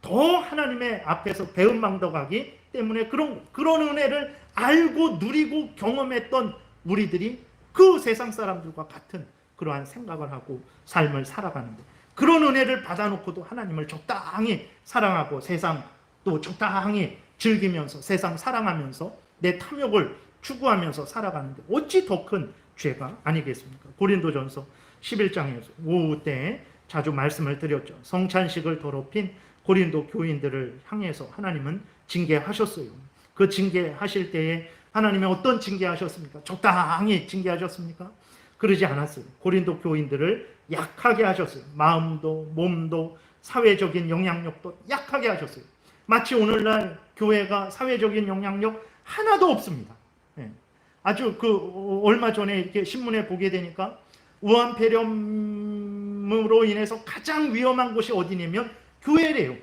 더 하나님의 앞에서 배은망덕하기 때문에 그런 은혜를 알고 누리고 경험했던 우리들이 그 세상 사람들과 같은 그러한 생각을 하고 삶을 살아가는데, 그런 은혜를 받아놓고도 하나님을 적당히 사랑하고 세상 또 적당히 즐기면서 세상 사랑하면서 내 탐욕을 추구하면서 살아가는데 어찌 더 큰 죄가 아니겠습니까? 고린도전서 11장에서 오후 때 자주 말씀을 드렸죠. 성찬식을 더럽힌 고린도 교인들을 향해서 하나님은 징계하셨어요. 그 징계하실 때에 하나님은 어떤 징계하셨습니까? 적당히 징계하셨습니까? 그러지 않았어요. 고린도 교인들을 약하게 하셨어요. 마음도 몸도 사회적인 영향력도 약하게 하셨어요. 마치 오늘날 교회가 사회적인 영향력 하나도 없습니다. 아주 얼마 전에 이렇게 신문에 보게 되니까 우한폐렴으로 인해서 가장 위험한 곳이 어디냐면 교회래요.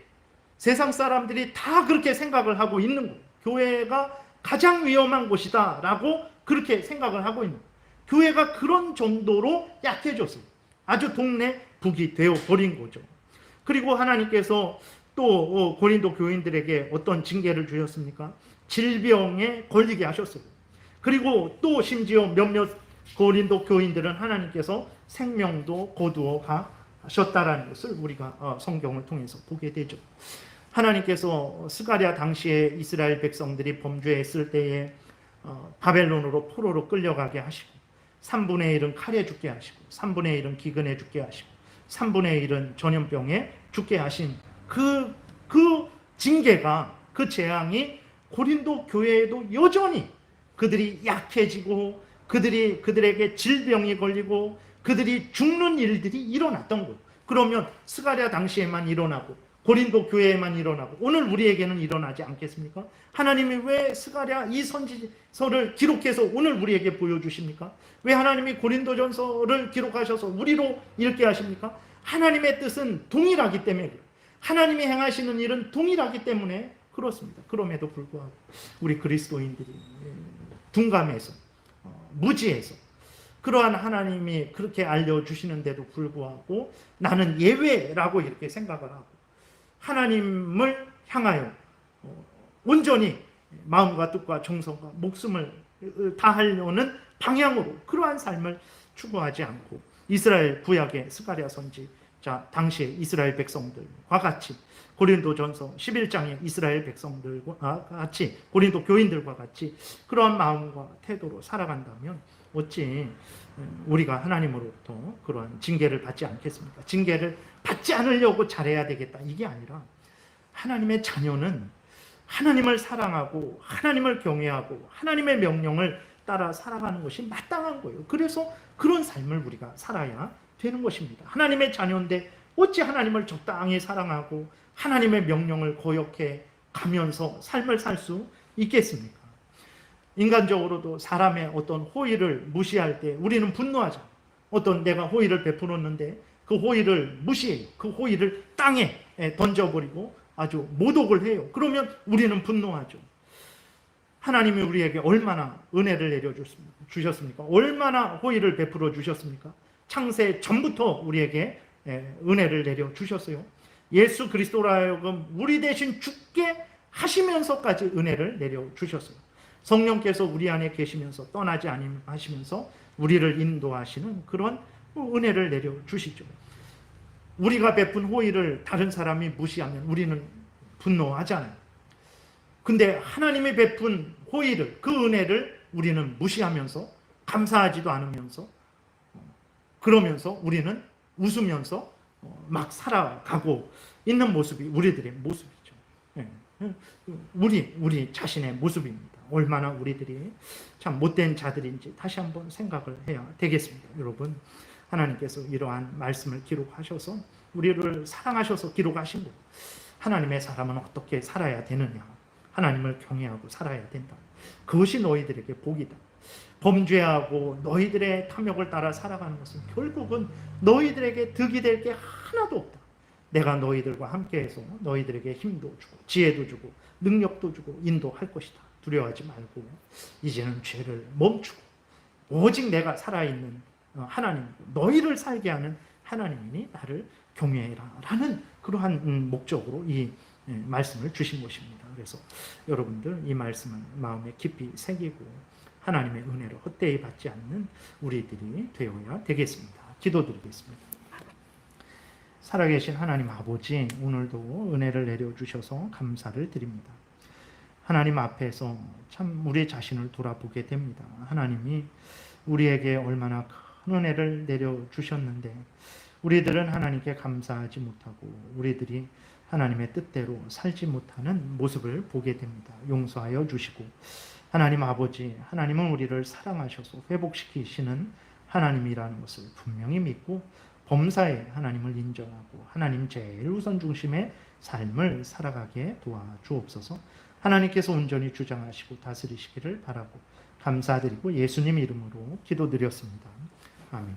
세상 사람들이 다 그렇게 생각을 하고 있는 거예요. 교회가 가장 위험한 곳이다 라고 그렇게 생각을 하고 있는 거예요. 교회가 그런 정도로 약해졌어요. 아주 동네 북이 되어버린 거죠. 그리고 하나님께서 또 고린도 교인들에게 어떤 징계를 주셨습니까? 질병에 걸리게 하셨어요. 그리고 또 심지어 몇몇 고린도 교인들은 하나님께서 생명도 거두어 가셨다라는 것을 우리가 성경을 통해서 보게 되죠. 하나님께서 스가랴 당시에 이스라엘 백성들이 범죄했을 때에 바벨론으로 포로로 끌려가게 하시고 3분의 1은 칼에 죽게 하시고 3분의 1은 기근에 죽게 하시고 3분의 1은 전염병에 죽게 하신 그 징계가, 그 재앙이 고린도 교회에도 여전히 그들이 약해지고 그들에게 질병이 걸리고 그들이 죽는 일들이 일어났던 거예요. 그러면 스가랴 당시에만 일어나고 고린도 교회에만 일어나고 오늘 우리에게는 일어나지 않겠습니까? 하나님이 왜 스가랴 이 선지서를 기록해서 오늘 우리에게 보여주십니까? 왜 하나님이 고린도전서를 기록하셔서 우리로 읽게 하십니까? 하나님의 뜻은 동일하기 때문에, 하나님이 행하시는 일은 동일하기 때문에 그렇습니다. 그럼에도 불구하고 우리 그리스도인들이 둔감해서 무지해서 그러한 하나님이 그렇게 알려주시는데도 불구하고 나는 예외라고 이렇게 생각을 하고 하나님을 향하여 온전히 마음과 뜻과 정성과 목숨을 다하려는 방향으로 그러한 삶을 추구하지 않고 이스라엘 구약의 스가랴 선지자 당시의 이스라엘 백성들과 같이 고린도전서 11장의 이스라엘 백성들과 같이 고린도 교인들과 같이 그러한 마음과 태도로 살아간다면 어찌 우리가 하나님으로부터 그러한 징계를 받지 않겠습니까? 징계를 받지 않으려고 잘해야 되겠다 이게 아니라 하나님의 자녀는 하나님을 사랑하고 하나님을 경외하고 하나님의 명령을 따라 살아가는 것이 마땅한 거예요. 그래서 그런 삶을 우리가 살아야 되는 것입니다. 하나님의 자녀인데 어찌 하나님을 적당히 사랑하고 하나님의 명령을 거역해 가면서 삶을 살 수 있겠습니까? 인간적으로도 사람의 어떤 호의를 무시할 때 우리는 분노하죠. 어떤 내가 호의를 베풀었는데 그 호의를 무시해요. 그 호의를 땅에 던져버리고 아주 모독을 해요. 그러면 우리는 분노하죠. 하나님이 우리에게 얼마나 은혜를 내려주셨습니까? 얼마나 호의를 베풀어 주셨습니까? 창세 전부터 우리에게 은혜를 내려주셨어요. 예수 그리스도로 하여금 우리 대신 죽게 하시면서까지 은혜를 내려주셨어요. 성령께서 우리 안에 계시면서 떠나지 아니하시면서 우리를 인도하시는 그런 은혜를 내려주시죠. 우리가 베푼 호의를 다른 사람이 무시하면 우리는 분노하잖아요. 근데 하나님이 베푼 호의를, 그 은혜를 우리는 무시하면서 감사하지도 않으면서 그러면서 우리는 웃으면서 막 살아가고 있는 모습이 우리들의 모습이죠. 우리 자신의 모습입니다. 얼마나 우리들이 참 못된 자들인지 다시 한번 생각을 해야 되겠습니다. 여러분, 하나님께서 이러한 말씀을 기록하셔서 우리를 사랑하셔서 기록하신 것, 하나님의 사람은 어떻게 살아야 되느냐, 하나님을 경외하고 살아야 된다. 그것이 너희들에게 복이다. 범죄하고 너희들의 탐욕을 따라 살아가는 것은 결국은 너희들에게 득이 될 게 하나도 없다. 내가 너희들과 함께해서 너희들에게 힘도 주고 지혜도 주고 능력도 주고 인도할 것이다. 두려워하지 말고 이제는 죄를 멈추고 오직 내가 살아있는 하나님이고 너희를 살게 하는 하나님이니 나를 경외해라 라는 그러한 목적으로 이 말씀을 주신 것입니다. 그래서 여러분들 이 말씀은 마음에 깊이 새기고 하나님의 은혜를 헛되이 받지 않는 우리들이 되어야 되겠습니다. 기도드리겠습니다. 살아계신 하나님 아버지, 오늘도 은혜를 내려주셔서 감사를 드립니다. 하나님 앞에서 참 우리 자신을 돌아보게 됩니다. 하나님이 우리에게 얼마나 큰 은혜를 내려주셨는데 우리들은 하나님께 감사하지 못하고 우리들이 하나님의 뜻대로 살지 못하는 모습을 보게 됩니다. 용서하여 주시고 하나님 아버지, 하나님은 우리를 사랑하셔서 회복시키시는 하나님이라는 것을 분명히 믿고 범사에 하나님을 인정하고 하나님 제일 우선 중심의 삶을 살아가게 도와주옵소서. 하나님께서 온전히 주장하시고 다스리시기를 바라고 감사드리고 예수님 이름으로 기도드렸습니다. 아멘.